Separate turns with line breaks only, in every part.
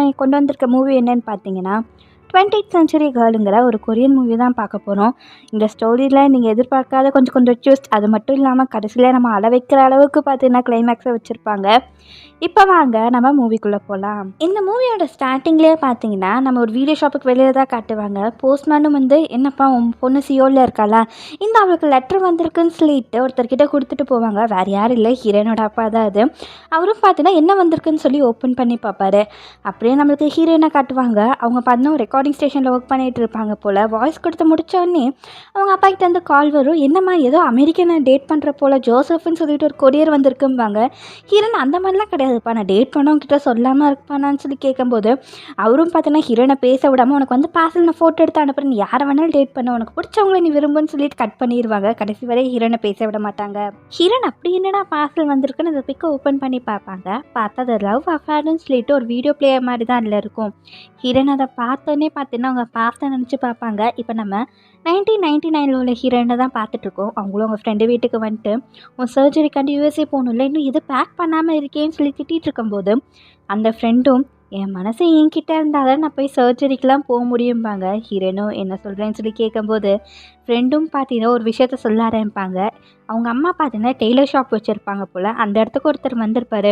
நான் கொண்டு வந்திருக்க மூவி என்னன்னு பார்த்தீங்கன்னா 20th சென்ச்சுரி கேர்ளுங்கிற ஒரு கொரியன் மூவி தான் பார்க்க போகிறோம். இந்த ஸ்டோரியில் நீங்கள் எதிர்பார்க்காத கொஞ்சம் கொஞ்சம் ட்விஸ்ட், அது மட்டும் இல்லாமல் கடைசியில் நம்ம அழ வைக்கிற அளவுக்கு பார்த்தீங்கன்னா கிளைமேக்ஸை வச்சுருப்பாங்க. இப்போ வாங்க நம்ம மூவிக்குள்ளே போகலாம். இந்த மூவியோட ஸ்டார்டிங்லேயே பார்த்தீங்கன்னா நம்ம ஒரு வீடியோ ஷாப்புக்கு வெளியே தான் காட்டுவாங்க. போஸ்ட்மேனும் வந்து என்னப்பா உன் பொண்ணு சியோவில் இருக்காளா, இந்த அவளுக்கு லெட்டர் வந்திருக்குன்னு சொல்லிட்டு ஒருத்தர்கிட்ட கொடுத்துட்டு போவாங்க. வேறு யாரும் இல்லை, ஹீரோனோட அப்பா தான் அது. அவரும் பார்த்தீங்கன்னா என்ன வந்திருக்குன்னு சொல்லி ஓப்பன் பண்ணி பார்ப்பாரு. அப்படியே நம்மளுக்கு ஹீரோயினை காட்டுவாங்க. அவங்க பார்த்தீங்கன்னா ஒரு ரெக்கார்டிங் ஸ்டேஷனில் ஒர்க் பண்ணிகிட்டு இருப்பாங்க போல். வாய்ஸ் கொடுத்து முடித்தோடனே அவங்க அப்பா கிட்ட இருந்து கால் வரும். என்னம்மா ஏதோ அமெரிக்கனை டேட் பண்ணுற போல் ஜோசப்னு சொல்லிட்டு ஒரு கொரியர் வந்திருக்கும்பாங்க. ஹீரோயின் அந்த மாதிரிலாம் கிடையாதுப்பா, நான் டேட் பண்ணவங்கிட்ட சொல்லாமல் இருப்பானான்னு சொல்லி கேட்கும்போது அவரும் பார்த்தீங்கன்னா ஹீரோயினை பேச விடாமல் உனக்கு வந்து பார்சல் நான் ஃபோட்டோ எடுத்து அனுப்புறேன், நீ யாரை வேணாலும் டேட் பண்ண, உனக்கு பிடிச்சவங்கள நீ விரும்புன்னு சொல்லிட்டு கட் பண்ணிடுவாங்க. கடைசி வரை ஹீரோயினை பேச விட மாட்டாங்க. ஹீரோயின் அப்படி என்னடா பார்சல் வந்திருக்குன்னு அந்த பிக்கை ஓப்பன் பண்ணி பார்ப்பாங்க. பார்த்தா அது லவ் அஃபேர்னு சொல்லிட்டு ஒரு வீடியோ பிளேயர் மாதிரி தான் அதில் இருக்கும். ஹீரோயின் அதை பார்த்தோன்னே பார்த்தீங்கன்னா அவங்க பார்த்து நினச்சி பார்ப்பாங்க. இப்போ நம்ம 1999 உள்ள ஹீரோயினை தான் பார்த்துட்ருக்கோம். அவங்களும் அவங்க ஃப்ரெண்டு வீட்டுக்கு வந்துட்டு உன் சர்ஜரிக்காண்டி யூஎஸ்ஏ போகணும்ல, இன்னும் இது பேக் பண்ணாமல் இருக்கேன்னு சொல்லி திட்டிகிட்டு இருக்கும்போது அந்த ஃப்ரெண்டும் என் மனசு என்கிட்ட இருந்தால் தான் நான் போய் சர்ஜரிக்கெலாம் போக முடியும்பாங்க. ஹீரோயினும் என்ன சொல்கிறேன்னு சொல்லி கேட்கும்போது ஃப்ரெண்டும் பார்த்தீங்கன்னா ஒரு விஷயத்த சொல்ல ஆரம்பிப்பாங்க. அவங்க அம்மா பார்த்தீங்கன்னா டெய்லர் ஷாப் வச்சுருப்பாங்க போல். அந்த இடத்துக்கு ஒருத்தர் வந்திருப்பார்.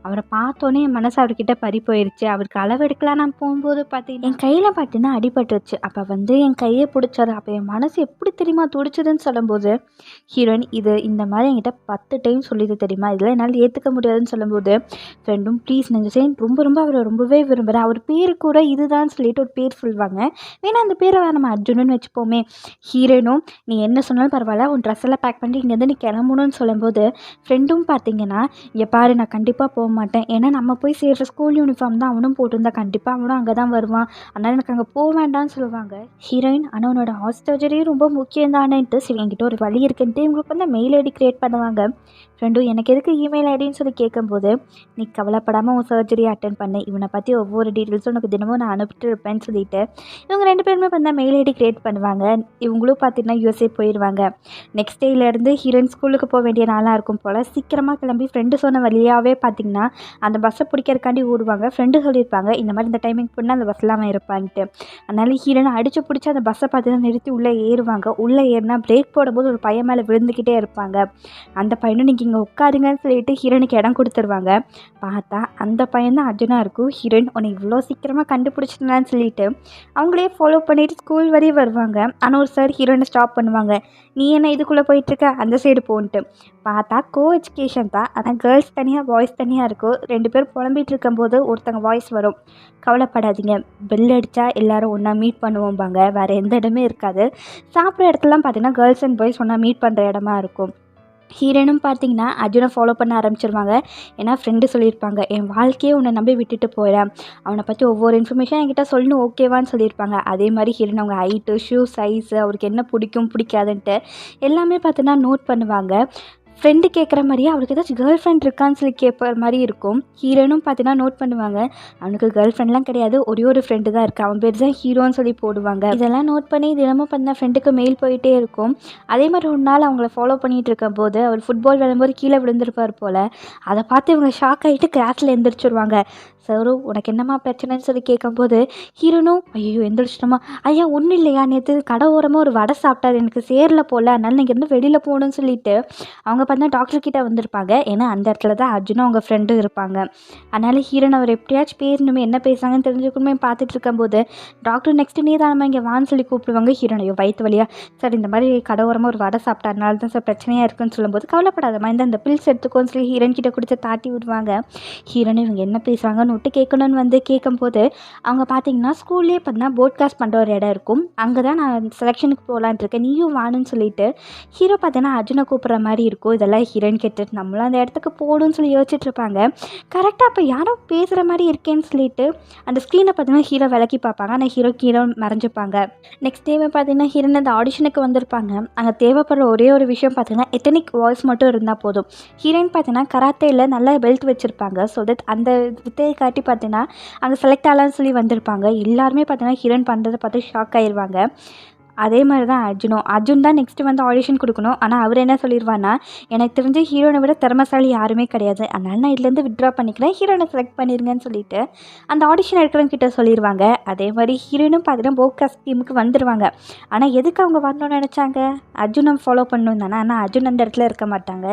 அவரை பார்த்தோன்னே என் மனசு அவர்கிட்ட பறி போயிடுச்சு. அவருக்கு அளவெடுக்கலாம் நான் போகும்போது பார்த்தீங்கன்னா என் கையில் பார்த்தீங்கன்னா அடிபட்டுருச்சு. அப்போ வந்து என் கையை பிடிச்சாரு. அப்போ என் மனசு எப்படி தெரியுமா துடிச்சதுன்னு சொல்லும்போது ஹீரோயின் இது இந்த மாதிரி என்கிட்ட 10 டைம் சொல்லிது தெரியுமா, இதெல்லாம் என்னால் ஏற்றுக்க முடியாதுன்னு சொல்லும்போது ஃப்ரெண்டும் ப்ளீஸ் நீங்கள் ரொம்ப ரொம்ப அவரை ரொம்பவே விரும்புகிறேன், அவர் பேர் கூட இதுதான் சொல்லிட்டு ஒரு பேர் சொல்லுவாங்க, வேணா அந்த பேரை நம்ம அர்ஜுனன்னு வச்சுப்போமே. ஹீரோயினும் நீ என்ன சொன்னாலும் பரவாயில்ல, உன் ட்ரெஸ் எல்லாம் பேக் பண்ணி இங்கேருந்து நீ கிளம்பணும்னு சொல்லும்போது ஃப்ரெண்டும் பார்த்தீங்கன்னா இங்கே பாரு நான் கண்டிப்பாக போக மாட்டேன், ஏன்னா நம்ம போய் சேர்ற ஸ்கூல் யூனிஃபார்ம் தான் அவனும் போட்டிருந்தா, கண்டிப்பாக அவனும் அங்கே தான் வருவான், அதனால் எனக்கு அங்கே போக வேண்டாம்னு சொல்லுவாங்க. ஹீரோயின் ஆனால் உன்னோட ஹார்ட் சர்ஜரி ரொம்ப முக்கியம் தானேன்ட்டு சரி என்கிட்ட ஒரு வழி இருக்குன்ட்டு இவங்களுக்கு வந்து மெயில் ஐடி க்ரியேட் பண்ணுவாங்க. ஃப்ரெண்டும் எனக்கு எதுக்கு இமெயில் ஐடின்னு சொல்லி கேட்கும்போது நீ கவலைப்படாமல் உன் சர்ஜரி அட்டன் பண்ணு, இவனை பற்றி ஒவ்வொரு டீட்டெயில்ஸும் உனக்கு தினமும் நான் அனுப்பிட்டு இருப்பேன்னு சொல்லிட்டு இவங்க 2 பேருமே பார்த்தா மெயில் ஐடி க்ரியேட் பண்ணுவாங்க. இவங்களும் பார்த்தீங்கன்னா யூஎஸ்ஏ போயிடுவாங்க. நெக்ஸ்ட் டேலேருந்து ஹீரோயின் ஸ்கூலுக்கு போக வேண்டிய நாளாக இருக்கும் போல். சீக்கிரமாக கிளம்பி ஃப்ரெண்டு சொன்ன வழியாகவே பார்த்தீங்கன்னா அந்த பஸ்ஸை பிடிக்கிறக்காண்டி ஓடுவாங்க. ஃப்ரெண்டு சொல்லியிருப்பாங்க இந்த மாதிரி இந்த டைமிங் போனால் அந்த பஸ்ஸில் அவன் இருப்பான்ட்டு. அதனால ஹீரோயின் அடித்து பிடிச்சி அந்த பஸ்ஸை பார்த்தீங்கன்னா நிறுத்தி உள்ளே ஏறுவாங்க. உள்ளே ஏறினா பிரேக் போடும்போது ஒரு பையன் மேலே விழுந்துக்கிட்டே இருப்பாங்க. அந்த பையனும் நீங்கள் இங்கே உட்காருங்கன்னு சொல்லிட்டு ஹீரோயினுக்கு இடம் கொடுத்துருவாங்க. பார்த்தா அந்த பையன் தான் அர்ஜுனா இருக்கும். ஹீரோயின் உன்னை இவ்வளோ சீக்கிரமாக கண்டுபிடிச்சிட்டேன்னு சொல்லிட்டு அவங்களே ஃபாலோ பண்ணிவிட்டு ஸ்கூல் வரையும் வருவாங்க. ஆனால் ஒரு சார் ஹீரோயினை ஸ்டாப் பண்ணுவாங்க. நீ என்ன இதுக்குள்ளே போயிட்டுருக்க, அந்த சைடு போன்ட்டு. பார்த்தா கோ எஜுகேஷன் தான், ஆனால் கேர்ள்ஸ் தனியாக பாய்ஸ் தனியாக இருக்கும். 2 பேர் புலம்பிகிட்டு இருக்கும்போது ஒருத்தங்க வாய்ஸ் வரும், கவலைப்படாதீங்க பெல் அடித்தா எல்லோரும் ஒன்றா மீட் பண்ணுவோம்பாங்க. வேறு எந்த இடமே இருக்காது. சாப்பிட்ற இடத்துலாம் பார்த்தீங்கன்னா கேர்ள்ஸ் அண்ட் பாய்ஸ் ஒன்றா மீட் பண்ணுற இடமா இருக்கும். ஹீரோயினும் பார்த்தீங்கன்னா அர்ஜுனை ஃபாலோ பண்ண ஆரம்பிச்சிருவாங்க. ஏன்னா ஃப்ரெண்டு சொல்லியிருப்பாங்க என் வாழ்க்கையே உன்னை நம்பி விட்டுட்டு போயிடேன், அவனை பற்றி ஒவ்வொரு இன்ஃபர்மேஷன் என்கிட்ட சொல்லணும் ஓகேவான்னு சொல்லியிருப்பாங்க. அதே மாதிரி ஹீரோயின் அவங்க ஹைட்டு, ஷூ சைஸு, அவருக்கு என்ன பிடிக்கும் பிடிக்காதுன்ட்டு எல்லாமே பார்த்தீங்கன்னா நோட் பண்ணுவாங்க. ஃப்ரெண்டு கேட்குற மாதிரியே அவருக்கு ஏதாச்சும் கேர்ள் ஃப்ரெண்ட் இருக்கான்னு சொல்லி கேட்குற மாதிரி இருக்கும். ஹீரோனும் பார்த்தீங்கன்னா நோட் பண்ணுவாங்க. அவனுக்கு கேர்ள் ஃப்ரெண்ட்லாம் கிடையாது, ஒரே ஒரு ஃப்ரெண்டு தான் இருக்குது, அவன் பேர் தான் ஹீரோன்னு சொல்லி போடுவாங்க. இதெல்லாம் நோட் பண்ணி தினமும் பார்த்தீங்கன்னா ஃப்ரெண்டுக்கு மெயில் போயிட்டே இருக்கும். அதே மாதிரி ஒரு நாள் அவங்கள ஃபாலோ பண்ணிகிட்டு இருக்கும் போது அவர் ஃபுட்பால் விளையாடும்போது கீழே விழுந்திருப்பார் போல். அதை பார்த்து இவங்க ஷாக் ஆகிட்டு கிளாஸில் எந்திரிச்சிருவாங்க. சாரும் உனக்கு என்னம்மா பிரச்சனைன்னு சொல்லி கேட்கும்போது ஹீரோனும் ஐயோ எந்திரிச்சிட்டோமா, ஐயா ஒன்றும் இல்லையா நேற்று கடை ஓரமாக ஒரு வடை சாப்பிட்டாரு, எனக்கு சேரில் போகல, அதனால நீங்கள் இருந்து வெளியில் போகணும்னு சொல்லிட்டு அவங்க பார்த்தா டாக்டர் கிட்டே வந்திருப்பாங்க. ஏன்னா அந்த இடத்துல தான் அர்ஜுனும் அவங்க ஃப்ரெண்டும் இருப்பாங்க. அதனால் ஹீரோன் அவர் எப்படியாச்சும் பேசணுமே, என்ன பேசுகிறாங்கன்னு தெரிஞ்சுக்கணுமே பார்த்துட்டு இருக்கும்போது டாக்டர் நெக்ஸ்ட் நீ தானம்மா இங்கே வான்னு சொல்லி கூப்பிடுவாங்க. ஹீரோன் ஐயோ வயிற்று வழியா சார் இந்த மாதிரி கடை ஓரமாக ஒரு வடை சாப்பிட்டதுனால தான் சார் பிரச்சனையாக இருக்குன்னு சொல்லும்போது கவலைப்படாதம்மா இந்த பில்ஸ் எடுத்துக்கோன்னு சொல்லி ஹீரோன் கிட்ட கொடுத்து தாட்டி விடுவாங்க. ஹீரோன் இவங்க என்ன பேசுகிறாங்கன்னு விட்டு கேட்கணுன்னு வந்து கேட்கும்போது அவங்க பார்த்தீங்கன்னா ஸ்கூல்லேயே பார்த்தீங்கன்னா போட்காஸ்ட் பண்ணுற ஒரு இடம் இருக்கும், அங்கே தான் நான் செலெக்ஷனுக்கு போகலான் இருக்கேன், நீயும் வாணுன்னு சொல்லிட்டு ஹீரோ பார்த்தீங்கன்னா அர்ஜுனை கூப்பிட்ற மாதிரி இருக்கும். இதெல்லாம் ஹீரோயின் கேட்டுட்டு நம்மளும் அந்த இடத்துக்கு போகணும்னு சொல்லி யோசிச்சுட்டு இருப்பாங்க. கரெக்டாக அப்போ யாரோ பேசுகிற மாதிரி இருக்கேன்னு சொல்லிட்டு அந்த ஸ்க்ரீனை பார்த்தீங்கன்னா ஹீரோ விளக்கி பார்ப்பாங்க. ஆனால் ஹீரோ மறைஞ்சிப்பாங்க. நெக்ஸ்ட் டேவே பார்த்தீங்கன்னா ஹீரோயின் அந்த ஆடிஷனுக்கு வந்திருப்பாங்க. அங்கே தேவைப்படுற ஒரே ஒரு விஷயம் பார்த்தீங்கன்னா எத்தனிக் வாய்ஸ் மட்டும் இருந்தால் போதும். ஹீரோயின் பார்த்தீங்கன்னா கராத்தேயில் நல்ல பெல்ட் வச்சுருப்பாங்க. ஸோ தட் அந்த வித்தையை காட்டி பார்த்தீங்கன்னா அங்கே செலக்ட் ஆகலான்னு சொல்லி வந்திருப்பாங்க. எல்லாருமே பார்த்தீங்கன்னா ஹீரோயின் பண்ணுறதை பார்த்து ஷாக் ஆயிடுவாங்க. அதே மாதிரி தான் அர்ஜுன் தான் நெக்ஸ்ட்டு வந்து ஆடிஷன் கொடுக்கணும். ஆனால் அவர் என்ன சொல்லிடுவான்னா, எனக்கு தெரிஞ்சு ஹீரோனை விட திறமைசாலி யாருமே கிடையாது, அதனால நான் இதுலேருந்து வித்ட்ரா பண்ணிக்கிறேன், ஹீரோனை செலக்ட் பண்ணிருங்கன்னு சொல்லிட்டு அந்த ஆடிஷன் எடுக்கிறவங்க கிட்ட சொல்லிடுவாங்க. அதே மாதிரி ஹீரோயினும் பார்த்தீங்கன்னா போட்காஸ்ட் டீமுக்கு வந்துடுவாங்க. ஆனால் எதுக்கு அவங்க வரணும்னு நினச்சாங்க? அர்ஜுனை ஃபாலோ பண்ணணும் தானே. ஆனால் அர்ஜுன் அந்த இடத்துல இருக்க மாட்டாங்க.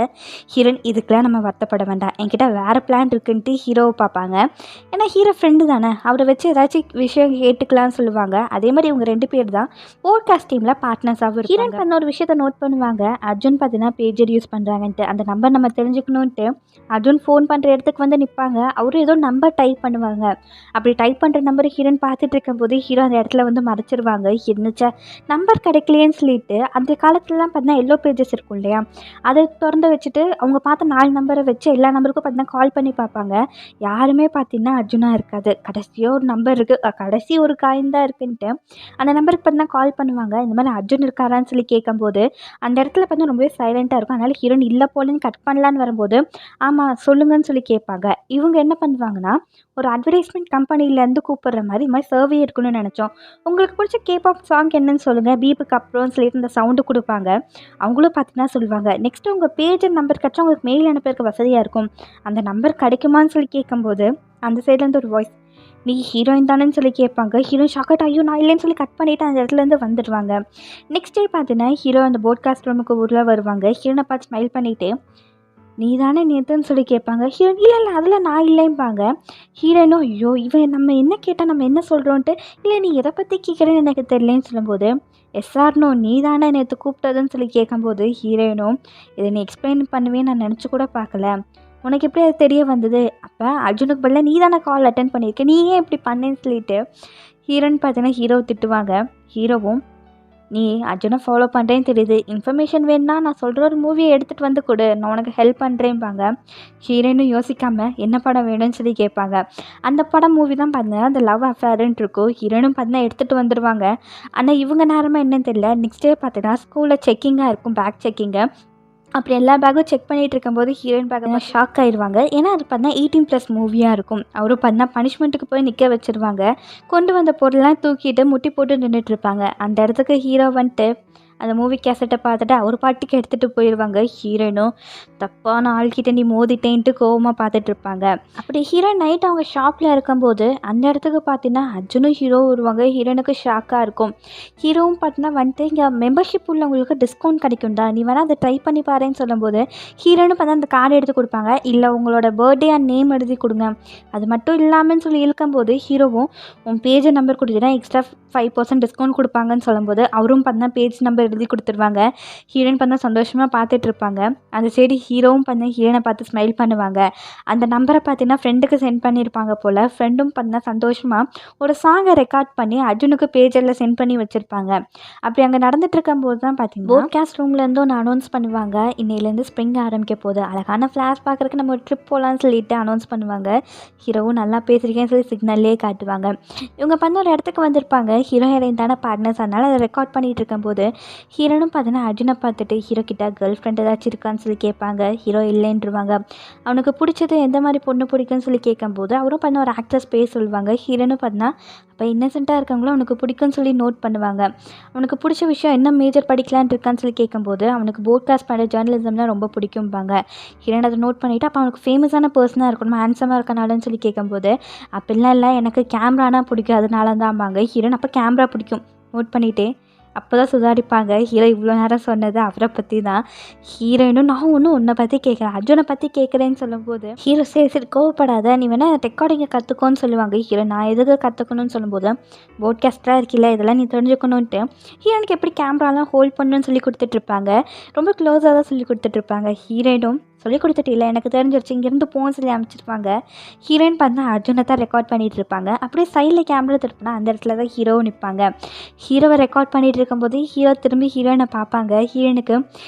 ஹீரோயின் இதுக்கெலாம் நம்ம வருத்தப்பட வேண்டாம், என்கிட்ட வேறு பிளான் இருக்குன்ட்டு ஹீரோவை பார்ப்பாங்க. ஏன்னா ஹீரோ ஃப்ரெண்டு தானே, அவரை வச்சு ஏதாச்சும் விஷயம் கேட்டுக்கலாம்னு சொல்லுவாங்க. அதே மாதிரி இவங்க 2 பேர் தான் போட்காஸ்ட் டீமில் பார்ட்னர்ஸாகவும் இருக்கும். ஹீரோயின் பண்ண ஒரு விஷயத்தை நோட் பண்ணுவாங்க. அர்ஜுன் பார்த்தீங்கன்னா பேஜர் யூஸ் பண்ணுறாங்கன்ட்டு அந்த நம்பர் நம்ம தெரிஞ்சுக்கணுன்ட்டு அர்ஜுன் ஃபோன் பண்ணுற இடத்துக்கு வந்து நிற்பாங்க. அவரும் ஏதோ நம்பர் டைப் பண்ணுவாங்க. அப்படி டைப் பண்ணுற நம்பர் ஹீரோயின் பார்த்துட்டு இருக்கும்போது ஹீரோ அந்த இடத்துல வந்து மறைச்சிருவாங்க. இருந்துச்சா நம்பர் கிடைக்கலையேன்னு சொல்லிட்டு அந்த காலத்துலலாம் பார்த்தீங்கன்னா எல்லோ பேஜஸ் இருக்கும் இல்லையா, அதை திறந்து வச்சுட்டு அவங்க பார்த்த 4 நம்பரை வச்சு எல்லா நம்பருக்கும் பார்த்தீங்கன்னா கால் பண்ணி பார்ப்பாங்க. யாருமே பார்த்தீங்கன்னா அர்ஜுனாக இருக்காது. கடைசியாக ஒரு நம்பர் இருக்குது, கடைசி ஒரு காயின் தான் இருக்குன்ட்டு அந்த நம்பருக்கு பார்த்தீங்கன்னா கால் பண்ணுவாங்க. இந்த மாதிரி அர்ஜுன் இருக்காரான்னு சொல்லி கேட்கும்போது அந்த இடத்துல பார்த்தா ரொம்பவே சைலண்ட்டாக இருக்கும். அதனால் ஹீரோயின் இல்லை போலன்னு கட் பண்ணலான்னு வரும்போது ஆமாம் சொல்லுங்கன்னு சொல்லி கேட்பாங்க. இவங்க என்ன பண்ணுவாங்கன்னா, ஒரு அட்வர்டைஸ்மெண்ட் கம்பெனிலேருந்து கூப்பிடுற மாதிரி இது மாதிரி சர்வே இருக்கணும்னு நினச்சோம், உங்களுக்கு பிடிச்ச கேபாப் சாங் என்னன்னு சொல்லுங்கள், பீப்புக்கு அப்புறம்னு சொல்லிட்டு இந்த சவுண்டு கொடுப்பாங்க. அவங்களும் பார்த்தீங்கன்னா சொல்லுவாங்க, நெக்ஸ்ட்டு உங்கள் பேஜர் நம்பர் கிடச்சா உங்களுக்கு மெயில் அனுப்புறதுக்கு வசதியாக இருக்கும், அந்த நம்பர் கிடைக்குமான்னு சொல்லி கேட்கும்போது அந்த சைட்லேருந்து ஒரு வாய்ஸ், நீ ஹீரோயின் தானேன்னு சொல்லி கேட்பாங்க. ஹீரோயின் ஷாக்கட் ஐயோ நான் இல்லைன்னு சொல்லி கட் பண்ணிவிட்டு அந்த இடத்துலேருந்து வந்துடுவாங்க. நெக்ஸ்ட் டே பார்த்தீங்கன்னா ஹீரோ அந்த போட்காஸ்ட் ரூமுக்கு ஊரில் வருவாங்க. ஹீரோனை பார்த்து ஸ்மைல் பண்ணிவிட்டு நீ தானே நேற்றுன்னு சொல்லி கேட்பாங்க. ஹீரோயின் இல்லை இல்லை அதில் நான் இல்லைம்பாங்க. ஹீரோயினும் ஐயோ இவன் நம்ம என்ன கேட்டால் நம்ம என்ன சொல்கிறோன்ட்டு, இல்லை நீ எதை பற்றி கேட்குறேன்னு எனக்கு தெரியலன்னு சொல்லும்போது எஸ்ஆர்னோ நீ தானே நேற்று கூப்பிட்டதுன்னு சொல்லி கேட்கும்போது ஹீரோயினும் இதை நீ எக்ஸ்பிளைன் பண்ணுவேன்னு நான் நினச்சி கூட பார்க்கல, உனக்கு எப்படி அது தெரிய வந்தது, அப்போ அர்ஜுனுக்கு பதிலாக நீ தானே கால் அட்டன் பண்ணியிருக்க, நீ ஏன் இப்படி பண்ணேன்னு சொல்லிட்டு ஹீரோன்னு பார்த்தீங்கன்னா ஹீரோவை திட்டுவாங்க. ஹீரோவும் நீ அர்ஜுனை ஃபாலோ பண்ணுறேன்னு தெரியுது, இன்ஃபர்மேஷன் வேணுன்னா நான் சொல்கிற ஒரு மூவியை எடுத்துகிட்டு வந்து கொடு, நான் உனக்கு ஹெல்ப் பண்ணுறேன்பாங்க. ஹீரோயினும் யோசிக்காமல் என்ன படம் வேணும்னு சொல்லி கேட்பாங்க. அந்த படம் மூவி தான் பார்த்தீங்கன்னா அந்த லவ் அஃபேருன்ட்டு இருக்கும். ஹீரோயினும் பார்த்தீங்கன்னா எடுத்துகிட்டு வந்துடுவாங்க. ஆனால் இவங்க நேரமாக என்னன்னு தெரியல, நெக்ஸ்ட் டே பார்த்தீங்கன்னா ஸ்கூலில் செக்கிங்காக இருக்கும், பேக் செக்கிங்கு. அப்படி எல்லா பேக்கும் செக் பண்ணிகிட்டு இருக்கும்போது ஹீரோயின் பார்க்க ஷாக் ஆயிடுவாங்க. ஏன்னா அது பார்த்தா 18+ மூவியாக இருக்கும். அவரும் பார்த்தா பனிஷ்மெண்ட்டுக்கு போய் நிற்க வச்சுருவாங்க. கொண்டு வந்த பொருள்லாம் தூக்கிட்டு முட்டி போட்டு நின்றுட்டுருப்பாங்க. அந்த இடத்துக்கு ஹீரோ வந்துட்டு அந்த மூவி கேசட்டை பார்த்துட்டு அவர் பாட்டுக்கு எடுத்துகிட்டு போயிடுவாங்க. ஹீரோயினும் தப்பான ஆள்கிட்ட நீ மோதிட்டேன்ட்டு கோவமாக பார்த்துட்ருப்பாங்க. அப்படி ஹீரோயின் நைட் அவங்க ஷாப்பில் இருக்கும்போது அந்த இடத்துக்கு பார்த்தீங்கன்னா அர்ஜுனும் ஹீரோ வருவாங்க. ஹீரோயினுக்கு ஷாக்காக இருக்கும். ஹீரோவும் பார்த்தீங்கன்னா வந்துட்டு இங்கே மெம்பர்ஷிப் உள்ளவங்களுக்கு டிஸ்கவுண்ட் கிடைக்கும்டா, நீ வேணால் அதை ட்ரை பண்ணி பாருன்னு சொல்லும்போது ஹீரோயினும் பார்த்தா அந்த கார்டு எடுத்து கொடுப்பாங்க. இல்லை உங்களோட பர்த்டே அண்ட் நேம் எழுதி கொடுங்க, அது மட்டும் இல்லாமல்னு சொல்லி இழுக்கும்போது ஹீரோவும் உன் பேஜ் நம்பர் கொடுத்துட்டா எக்ஸ்ட்ரா 5% டிஸ்கவுண்ட் கொடுப்பாங்கன்னு சொல்லும்போது அவரும் பார்த்தீங்கன்னா பேஜ் நம்பர் எழுதி கொடுத்துருவாங்க. ஹீரோயின் பார்த்தா சந்தோஷமாக பார்த்துட்ருப்பாங்க. அந்த சைடு ஹீரோவும் பார்த்தா ஹீரோனை பார்த்து ஸ்மைல் பண்ணுவாங்க. அந்த நம்பரை பார்த்தீங்கன்னா ஃப்ரெண்டுக்கு சென்ட் பண்ணியிருப்பாங்க போல். ஃப்ரெண்டும் பார்த்தீங்கன்னா சந்தோஷமாக ஒரு சாங்கை ரெக்கார்ட் பண்ணி அர்ஜுனுக்கு பேஜரில் சென்ட் பண்ணி வச்சுருப்பாங்க. அப்படி அங்கே நடந்துட்டு இருக்கும்போது தான் பார்த்தீங்கன்னா போட்காஸ்ட் ரூம்லேருந்து ஒன்று அனௌன்ஸ் பண்ணுவாங்க, இன்னையிலேருந்து ஸ்ப்ரிங் ஆரம்பிக்க போகுது, அழகான ஃப்ளாஷ் பார்க்குறதுக்கு நம்ம ஒரு ட்ரிப் போகலான்னு சொல்லிட்டு அனௌன்ஸ் பண்ணுவாங்க. ஹீரோவும் நல்லா பேசுகிறீங்கன்னு சொல்லி சிக்னல்லே காட்டுவாங்க. இவங்க பண்ண ஒரு இடத்துக்கு வந்திருப்பாங்க. ஹீரோ ஹீரோயின் தானே பார்ட்னர்ஸ், அதனால் அதை ரெக்கார்ட் பண்ணிகிட்டு இருக்கும்போது ஹீரோனும் பார்த்தீங்கன்னா அர்ஜுனை பார்த்துட்டு ஹீரோ கிட்ட கேர்ள் ஃப்ரெண்ட் ஏதாச்சும் இருக்கான்னு சொல்லி கேட்பாங்க. ஹீரோ இல்லைன்றுவாங்க. அவனுக்கு பிடிச்சது எந்த மாதிரி பொண்ணு பிடிக்குன்னு சொல்லி கேட்கும்போது அவரும் பார்த்தா ஒரு ஆக்ட்ரஸ் பேர் சொல்லுவாங்க. ஹீரோனும் பார்த்தீங்கன்னா அப்போ இன்னசென்ட்டாக இருக்காங்களோ அவனுக்கு பிடிக்கும்னு சொல்லி நோட் பண்ணுவாங்க. அவனுக்கு பிடிச்ச விஷயம் என்ன மேஜர் படிக்கலான்னு இருக்கான்னு சொல்லி கேட்கும்போது அவனுக்கு போட்காஸ்ட் பண்ணுற ஜேர்னலிசம்லாம் ரொம்ப பிடிக்கும்பாங்க. ஹீரோன் அதை நோட் பண்ணிவிட்டு அப்போ அவனுக்கு ஃபேமஸான பர்சனாக இருக்கணும், ஹேண்ட்ஸமாக இருக்கனாலன்னு சொல்லி கேட்கும்போது அப்படிலாம் இல்லை எனக்கு கேமரானா பிடிக்கும் அதனால தான்பாங்க. ஹீரோன் அப்போ கேமரா பிடிக்கும் நோட் பண்ணிவிட்டு அப்போ தான் சுதாரிப்பாங்க. ஹீரோ இவ்வளோ நேரம் சொன்னது அவரை பற்றி தான். ஹீரோயினும் நான் ஒன்றும் உன்னை பற்றி கேட்குறேன், அர்ஜுனை பற்றி கேட்குறேன்னு சொல்லும்போது ஹீரோ சரி சரி கோவப்படாத, நீ வேணால் ரெக்கார்டிங்கை கற்றுக்கோன்னு சொல்லுவாங்க. ஹீரோ நான் எதுக்கு கற்றுக்கணும்னு சொல்லும்போது போட்காஸ்டராக இருக்கில்ல இதெல்லாம் நீ தெரிஞ்சுக்கணுன்ட்டு ஹீரோனுக்கு எப்படி கேமராலாம் ஹோல்ட் பண்ணணும்னு சொல்லி கொடுத்துட்ருப்பாங்க. ரொம்ப க்ளோஸாக தான் சொல்லி கொடுத்துட்ருப்பாங்க. ஹீரோயினும் சொல்லி கொடுத்துட்டு இல்லை எனக்கு தெரிஞ்சிருச்சு இங்கேருந்து போன்னு சொல்லி அமைச்சிருப்பாங்க. ஹீரோயின் பார்த்தா அர்ஜுனை தான் ரெக்கார்ட் பண்ணிகிட்டு இருப்பாங்க. அப்படியே சைடில் கேமரா திருப்பினா அந்த இடத்துல தான் ஹீரோவும் நிற்பாங்க. ஹீரோவை ரெக்கார்ட் பண்ணிகிட்டு இருக்கும்போது ஹீரோ திரும்பி ஹீரோயினை பார்ப்பாங்க. ஹீரோயினுக்கு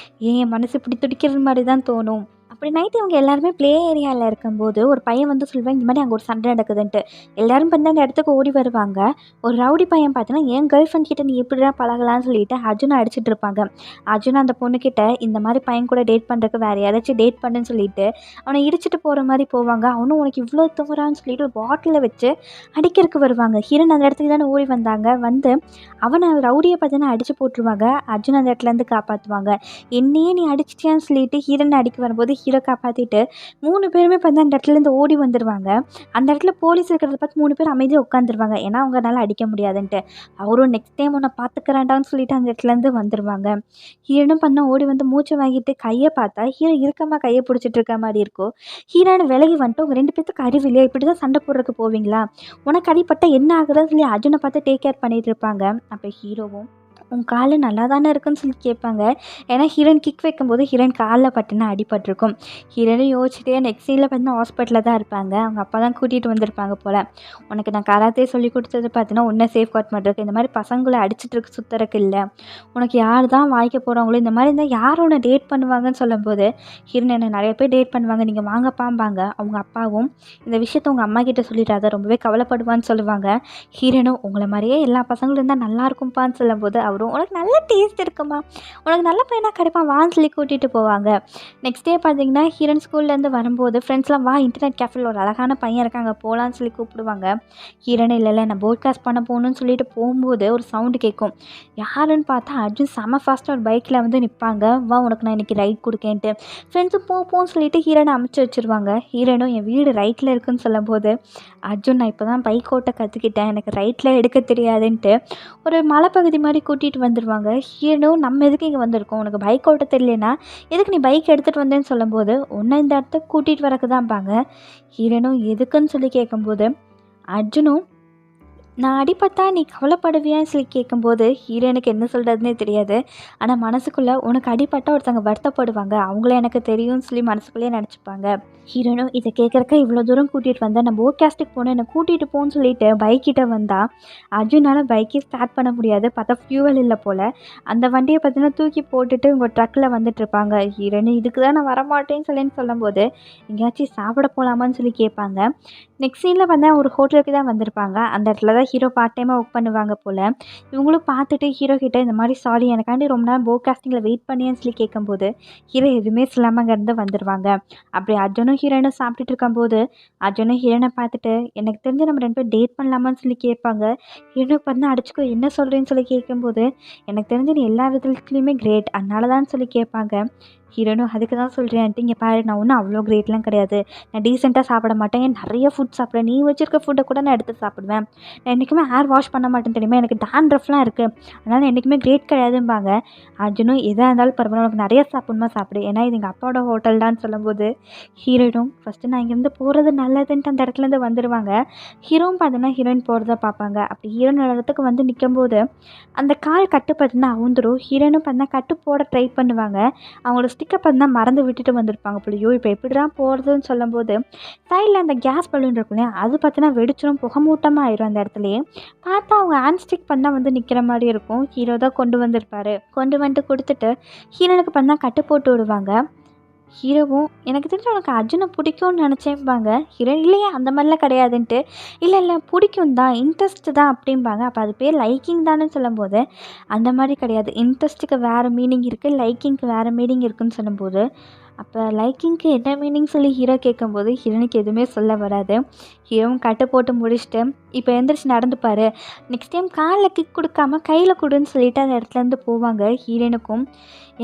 என் மனசு இப்படி துடிக்கிறது மாதிரி தான் தோணும். அப்படி நைட்டு இவங்க எல்லாருமே ப்ளே ஏரியாவில் இருக்கும்போது ஒரு பையன் வந்து சொல்லுவான் இந்த மாதிரி அங்கே ஒரு சண்டை நடக்குதுன்ட்டு. எல்லாரும் வந்து அந்த இடத்துக்கு ஓடி வருவாங்க. ஒரு ரவுடி பையன் பார்த்தீங்கன்னா என் கேர்ள் ஃப்ரெண்ட் கிட்ட நீ எப்படிடா பழகலான்னு சொல்லிட்டு அர்ஜுனை அடிச்சிட்டு இருப்பாங்க. அர்ஜுன் அந்த பொண்ணுக்கிட்ட இந்த மாதிரி பையன் கூட டேட் பண்ணுறதுக்கு வேறு யாராச்சும் டேட் பண்ணுன்னு சொல்லிட்டு அவனை இடிச்சிட்டு போகிற மாதிரி போவாங்க. அவனும் உனக்கு இவ்வளோ தூங்குறான்னு சொல்லிட்டு ஒரு பாட்டிலை வச்சு அடிக்கிறதுக்கு வருவாங்க. ஹீரோன் அந்த இடத்துக்கு தானே ஓடி வந்தாங்க. வந்து அவனை ரவுடியை பார்த்தீங்கன்னா அடித்து போட்டுருவாங்க. அர்ஜுன் அந்த இடத்துலேருந்து காப்பாற்றுவாங்க. என்னையே நீ அடிச்சிட்டியான்னு சொல்லிட்டு ஹீரோனை அடிக்க வரும்போது ஹீரோ காப்பாற்றிட்டு 3 பேருமே வந்து அந்த இடத்துலேருந்து ஓடி வந்துடுவாங்க. அந்த இடத்துல போலீஸ் இருக்கிறத பார்த்து 3 பேர் அமைதியாக உட்காந்துருவாங்க. ஏன்னா அவங்களால அடிக்க முடியாதுன்ட்டு. அவரும் நெக்ஸ்ட் டைம் உன்னை பார்த்துக்கிறான்டான்னு சொல்லிட்டு அந்த இடத்துலேருந்து வந்துடுவாங்க. ஹீரோனும் பண்ண ஓடி வந்து மூச்சை வாங்கிட்டு கையை பார்த்தா ஹீரோ இறுக்கமாக கையை பிடிச்சிட்டு இருக்க மாதிரி இருக்கும். ஹீரோனை விலகி வந்துட்டு உங்கள் 2 பேத்துக்கு அறிவு இல்லையா, இப்படி தான் சண்டை போடுறதுக்கு போவீங்களா, உனக்கு அடிப்பட்டா என்ன ஆகுதுன்னு சொல்லி அர்ஜுனை பார்த்து டேக் கேர் பண்ணிட்டு இருப்பாங்க. அப்போ ஹீரோவும் உன் கால் நல்லா தானே இருக்குன்னு சொல்லி கேட்பாங்க. ஏன்னா ஹீரோயின் கிக் வைக்கும்போது ஹீரோயின் காலில் பட்டுன்னு அடிபட்டிருக்கும். ஹீரோயினும் யோசிச்சுட்டே நெக்ஸ்ட் சீனில் பார்த்தீங்கன்னா ஹாஸ்பிட்டலில் தான் இருப்பாங்க. அவங்க அப்பா தான் கூட்டிகிட்டு வந்திருப்பாங்க போல். உனக்கு நான் கராத்தே சொல்லி கொடுத்தது பார்த்தீங்கன்னா உன்னை சேஃப் காட் பண்ணுறதுக்கு, இந்த மாதிரி பசங்களை அடிச்சிட்டு இருக்கு சுற்றுறக்கு இல்லை, உனக்கு யார் தான் வாய்க்க போகிறாங்களோ இந்த மாதிரி இருந்தால் யார் உன்னை டேட் பண்ணுவாங்கன்னு சொல்லும்போது ஹீரோயின் என்னை நிறைய பேர் டேட் பண்ணுவாங்க, நீங்கள் வாங்கப்பாம்பாங்க. அவங்க அப்பாவும் இந்த விஷயத்த உங்கள் அம்மா கிட்ட சொல்லிடாத, ரொம்பவே கவலைப்படுவான்னு சொல்லுவாங்க. ஹீரோயினும் உங்களை மாதிரியே எல்லா பசங்களும் இருந்தால் நல்லா இருக்கும்ப்பான்னு சொல்லும்போது அவரும் உனக்கு நல்ல டேஸ்ட் இருக்குமா, உனக்கு நல்ல பையனாக கிடைப்பான் வான்னு சொல்லி கூட்டிகிட்டு போவாங்க. நெக்ஸ்ட் டே பார்த்தீங்கன்னா ஹீரோயின் ஸ்கூல்லேருந்து வரும்போது ஃப்ரெண்ட்ஸ்லாம் வா இன்டர்நெட் கேஃபில் ஒரு அழகான பையன் இருக்காங்க போகலான்னு சொல்லி கூப்பிடுவாங்க. ஹீரோயின் இல்லை நான் போட்காஸ்ட் பண்ண போகணுன்னு சொல்லிட்டு போகும்போது ஒரு சவுண்டு கேட்கும். யாருன்னு பார்த்தா அர்ஜுன் செம ஃபாஸ்ட்டாக ஒரு பைக்கில் வந்து நிற்பாங்க. வா உனக்கு நான் இன்றைக்கி ரைட் கொடுக்கேன்ட்டு ஃப்ரெண்ட்ஸும் போன்னு சொல்லிட்டு ஹீரோனை அமுச்சு வச்சுருவாங்க. ஹீரோனும் என் வீடு ரைட்டில் இருக்குன்னு சொல்லும்போது அர்ஜுன் நான் இப்போ தான் பைக் ஓட்ட கற்றுக்கிட்டேன், எனக்கு ரைட்டில் எடுக்க தெரியாதுன்ட்டு ஒரு மலைப்பகுதி மாதிரி கூட்டிகிட்டு வந்துடுவாங்க. ஹீரோனும் நம்ம எதுக்கு இங்கே வந்திருக்கோம், உனக்கு பைக் ஓட்ட தெரியலனா எதுக்கு நீ பைக் எடுத்துகிட்டு வந்தேன்னு சொல்லும்போது உன்னை இந்த இடத்துக்கு கூட்டிகிட்டு வரக்கு தான்பாங்க. ஹீரோனும் எதுக்குன்னு சொல்லி கேட்கும்போது அர்ஜுனும் நான் அடிபட்டா நீ கவலைப்படுவியான்னு சொல்லி கேட்கும்போது ஹீரோனுக்கு என்ன சொல்கிறதுனே தெரியாது. ஆனால் மனசுக்குள்ளே உனக்கு அடிபட்டா ஒருத்தவங்க வருத்தப்படுவாங்க, அவங்கள எனக்கு தெரியும்னு சொல்லி மனசுக்குள்ளேயே நினச்சிப்பாங்க. ஹீரோனும் இதை கேட்குறக்க இவ்வளோ தூரம் கூட்டிகிட்டு வந்தேன், நான் போட்காஸ்ட்டுக்கு போனேன், என்னை கூட்டிகிட்டு போன்னு சொல்லிட்டு பைக்கிட்ட வந்தால் அர்ஜுனால் பைக்கே ஸ்டார்ட் பண்ண முடியாது. பார்த்தா ஃபியூவல் இல்லை போல். அந்த வண்டியை பார்த்தீங்கன்னா தூக்கி போட்டுட்டு உங்கள் ட்ரக்கில் வந்துட்டுருப்பாங்க. ஹீரோனு இதுக்கு தான் நான் வரமாட்டேன்னு சொல்லின்னு சொல்லும்போது எங்கேயாச்சும் சாப்பிட போகலாமான்னு சொல்லி கேட்பாங்க. நெக்ஸ்ட் சீனில் பார்த்தா ஒரு ஹோட்டலுக்கு தான் வந்திருப்பாங்க. அந்த இடத்துல தான் ஹீரோ பார்ட் டைமாக ஒர்க் பண்ணுவாங்க போல். இவங்களும் பார்த்துட்டு ஹீரோ கிட்டே இந்த மாதிரி சாரி எனக்காண்டி ரொம்ப நேரம் போட்காஸ்டிங்கில் வெயிட் பண்ணியேன்னு சொல்லி கேட்கும்போது ஹீரோ எதுவுமே சொல்லாமல் அங்கேருந்து வந்துடுவாங்க. அப்படி அர்ஜுனும் ஹீரோயினும் சாப்பிட்டுட்டு இருக்கும்போது அர்ஜுனும் ஹீரோயினை பார்த்துட்டு எனக்கு தெரிஞ்சு நம்ம 2 பேரும் டேட் பண்ணலாமான்னு சொல்லி கேட்பாங்க. ஹீரோனுக்கு வந்து அடிச்சுக்கோ என்ன சொல்கிறேன்னு சொல்லி கேட்கும்போது எனக்கு தெரிஞ்சு நீ எல்லா விதத்துலேயுமே கிரேட் அதனால தான் சொல்லி கேட்பாங்க. ஹீரோனும் அதுக்கு தான் சொல்கிறேன்ட்டு இங்கே பாரு நான் ஒன்றும் அவ்வளோ கிரேட்லாம் கிடையாது, நான் டீசெண்டாக சாப்பிட மாட்டேன், நிறைய ஃபுட் சாப்பிட்றேன், நீ வச்சுருக்க ஃபுட்டை கூட நான் எடுத்து சாப்பிடுவேன், நான் என்றைக்குமே ஹேர் வாஷ் பண்ண மாட்டேன்னு தெரியுமா, எனக்கு டான்ட்ரஃப்லாம் இருக்குது, அதனால் நான் என்றைக்குமே கிரேட் கிடையாதும்பாங்க. அர்ஜுனும் எதாக இருந்தாலும் பரவாயில்ல உனக்கு நிறைய சாப்பிடணுமா சாப்பிடு, ஏன்னா இது எங்கள் அப்பாவோட ஹோட்டல் தான் சொல்லும்போது ஹீரோயினும் ஃபஸ்ட்டு நான் இங்கேருந்து போகிறது நல்லதுன்ட்டு அந்த இடத்துலேருந்து வந்துடுவாங்க. ஹீரோவும் பார்த்தீங்கன்னா ஹீரோயின் போகிறத பார்ப்பாங்க. அப்படி ஹீரோயின் இடத்துக்கு வந்து நிற்கும்போது அந்த கால் கட்டு பார்த்தீங்கன்னா அவுந்துடும். ஹீரோயினும் பார்த்தீங்கன்னா கட்டு போட ட்ரை பண்ணுவாங்க. அவங்களோட ஸ்டிக்கை பார்த்தீங்கன்னா மறந்து விட்டுட்டு வந்திருப்பாங்க போலையோ. இப்போ எப்படி தான் போகிறதுன்னு சொல்லும்போது சைடில் அந்த கேஸ் பலூன் இருக்கும் இல்லையா, அது பார்த்தீங்கன்னா வெடிச்சிடும், புகமூட்டமாக ஆயிரும். அந்த இடத்துலையே பார்த்தா அவங்க ஹேண்ட் ஸ்டிக் பண்ணால் வந்து நிற்கிற மாதிரி இருக்கும். ஹீரோ தான் கொண்டு வந்திருப்பாரு. கொண்டு வந்துட்டு கொடுத்துட்டு ஹீரோனுக்கு பார்த்தா கட்டு போட்டு விடுவாங்க. ஹீரோவும் எனக்கு தெரிஞ்சு உனக்கு அர்ஜுனை பிடிக்கும்னு நினச்சேன்பாங்க. ஹீரோயின் இல்லையே அந்த மாதிரிலாம் கிடையாதுன்ட்டு இல்லை இல்லை பிடிக்கும் தான் இன்ட்ரெஸ்ட் தான் அப்படிம்பாங்க. அப்போ அது பேர் லைக்கிங் தானே சொல்லும்போது அந்த மாதிரி கிடையாது, இன்ட்ரெஸ்ட்டுக்கு வேறு மீனிங் இருக்குது, லைக்கிங்க்கு வேறு மீனிங் இருக்குதுன்னு சொல்லும்போது அப்போ லைக்கிங்க்கு என்ன மீனிங் சொல்லி ஹீரோ கேட்கும்போது ஹீரோனுக்கு எதுவுமே சொல்ல வராது. ஹீரோவும் கட்டு போட்டு முடிச்சுட்டு இப்போ எந்திரிச்சு நடந்துப்பார். நெக்ஸ்ட் டைம் காலில் கிக் கொடுக்காம கையில் கொடுன்னு சொல்லிட்டு அந்த இடத்துலேருந்து போவாங்க. ஹீரோனுக்கும்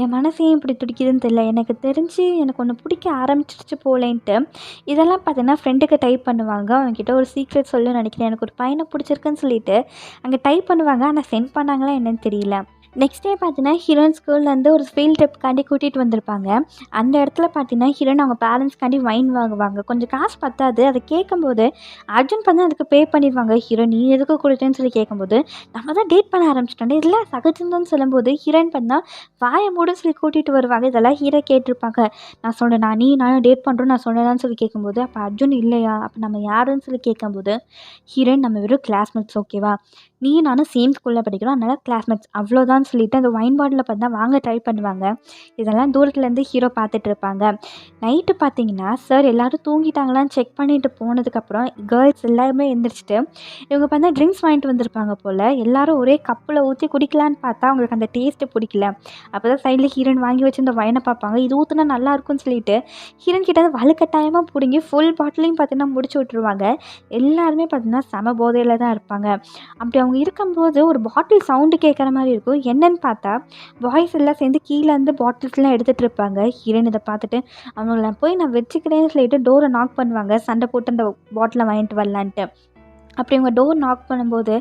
என் மனசையும் இப்படி துடிக்குதுன்னு தெரியல, எனக்கு தெரிஞ்சு எனக்கு ஒன்று பிடிக்க ஆரம்பிச்சிருச்சு போலேன்ட்டு இதெல்லாம் பார்த்தீங்கன்னா ஃப்ரெண்டுக்கு டைப் பண்ணுவாங்க. அவங்ககிட்ட ஒரு சீக்ரெட் சொல்லணும்னு நினைக்கிறேன், எனக்கு ஒரு பையனை பிடிச்சிருக்குன்னு சொல்லிட்டு அங்கே டைப் பண்ணுவாங்க. ஆனால் சென்ட் பண்ணாங்களா என்னன்னு தெரியல. நெக்ஸ்ட் டே பார்த்தீங்கன்னா ஹீரோயின் ஸ்கூல்லேருந்து ஒரு ஃபீல்ட் ட்ரிப்காண்டி கூட்டிகிட்டு வந்திருப்பாங்க. அந்த இடத்துல பார்த்தீங்கன்னா ஹீரோயின் அவங்க பேரண்ட்ஸ்காண்டி வைன் வாங்குவாங்க. கொஞ்சம் காசு பத்தாது, அதை கேட்கும்போது அர்ஜுன் பண்ணி அதுக்கு பே பண்ணிடுவாங்க. ஹீரோ நீ எதுக்கு கொடுத்தேன்னு சொல்லி கேட்கும்போது நம்ம தான் டேட் பண்ண ஆரம்பிச்சிட்டோம் இதில் சகஜம்தான் சொல்லும்போது ஹீரோயின் பண்ணால் வாயை மூடுன்னு சொல்லி கூட்டிகிட்டு வருவாங்க. இதெல்லாம் ஹீரோ கேட்டிருப்பாங்க. நான் சொன்னேன் நானும் டேட் பண்ணுறோன்னு நான் சொன்னேன்னு சொல்லி கேட்கும்போது அப்போ அர்ஜுன் இல்லையா, அப்போ நம்ம யாருன்னு சொல்லி கேட்கும்போது ஹீரோயின் நம்ம வெறும் கிளாஸ்மேட்ஸ் ஓகேவா, நீயும் நானும் சேம் ஸ்கூலில் படிக்கிறோம், அதனால கிளாஸ்மேட்ஸ் அவ்வளோதான் சொல்லிட்டு அந்த ஒயின் பாட்டிலை பார்த்தா வாங்க ட்ரை பண்ணுவாங்க. இதெல்லாம் தூரத்துலேருந்து ஹீரோ பார்த்துட்டு இருப்பாங்க. நைட்டு பார்த்தீங்கன்னா சார் எல்லோரும் தூங்கிட்டாங்களான்னு செக் பண்ணிட்டு போனதுக்கப்புறம் கேர்ள்ஸ் எல்லாருமே எந்திரிச்சிட்டு இவங்க பார்த்தா ட்ரிங்க்ஸ் வாங்கிட்டு வந்திருப்பாங்க போல். எல்லாரும் ஒரே கப்பில் ஊற்றி குடிக்கலான்னு பார்த்தா அவங்களுக்கு அந்த டேஸ்ட்டு பிடிக்கல. அப்போ தான் சைடில் ஹீரோயின் வாங்கி வச்சு இந்த ஒயினை பார்ப்பாங்க. இது ஊற்றுனா நல்லா இருக்கும்னு சொல்லிட்டு ஹீரோயின் கிட்ட வலுக்கட்டாயமாக பிடுங்கி ஃபுல் பாட்டிலையும் பார்த்தீங்கன்னா முடிச்சு விட்ருவாங்க. எல்லாருமே பார்த்தீங்கன்னா செம போதையில் தான் இருப்பாங்க. அப்படி அவங்க இருக்கும்போது ஒரு பாட்டில் சவுண்டு கேட்குற மாதிரி இருக்கும். என்னன்னு பார்த்தா பாய்ஸ் எல்லாம் சேர்ந்து கீழேருந்து பாட்டில்ஸ்லாம் எடுத்துகிட்டு இருப்பாங்க. ஹீரோயின் இதை பார்த்துட்டு அவங்கள போய் நான் வச்சுக்கிறேன்னு சொல்லிட்டு டோரை நாக் பண்ணுவாங்க, சண்டை போட்டு அந்த பாட்டிலை வாங்கிட்டு வரலான்ட்டு. அப்படி இவங்க டோர் நாக் பண்ணும்போது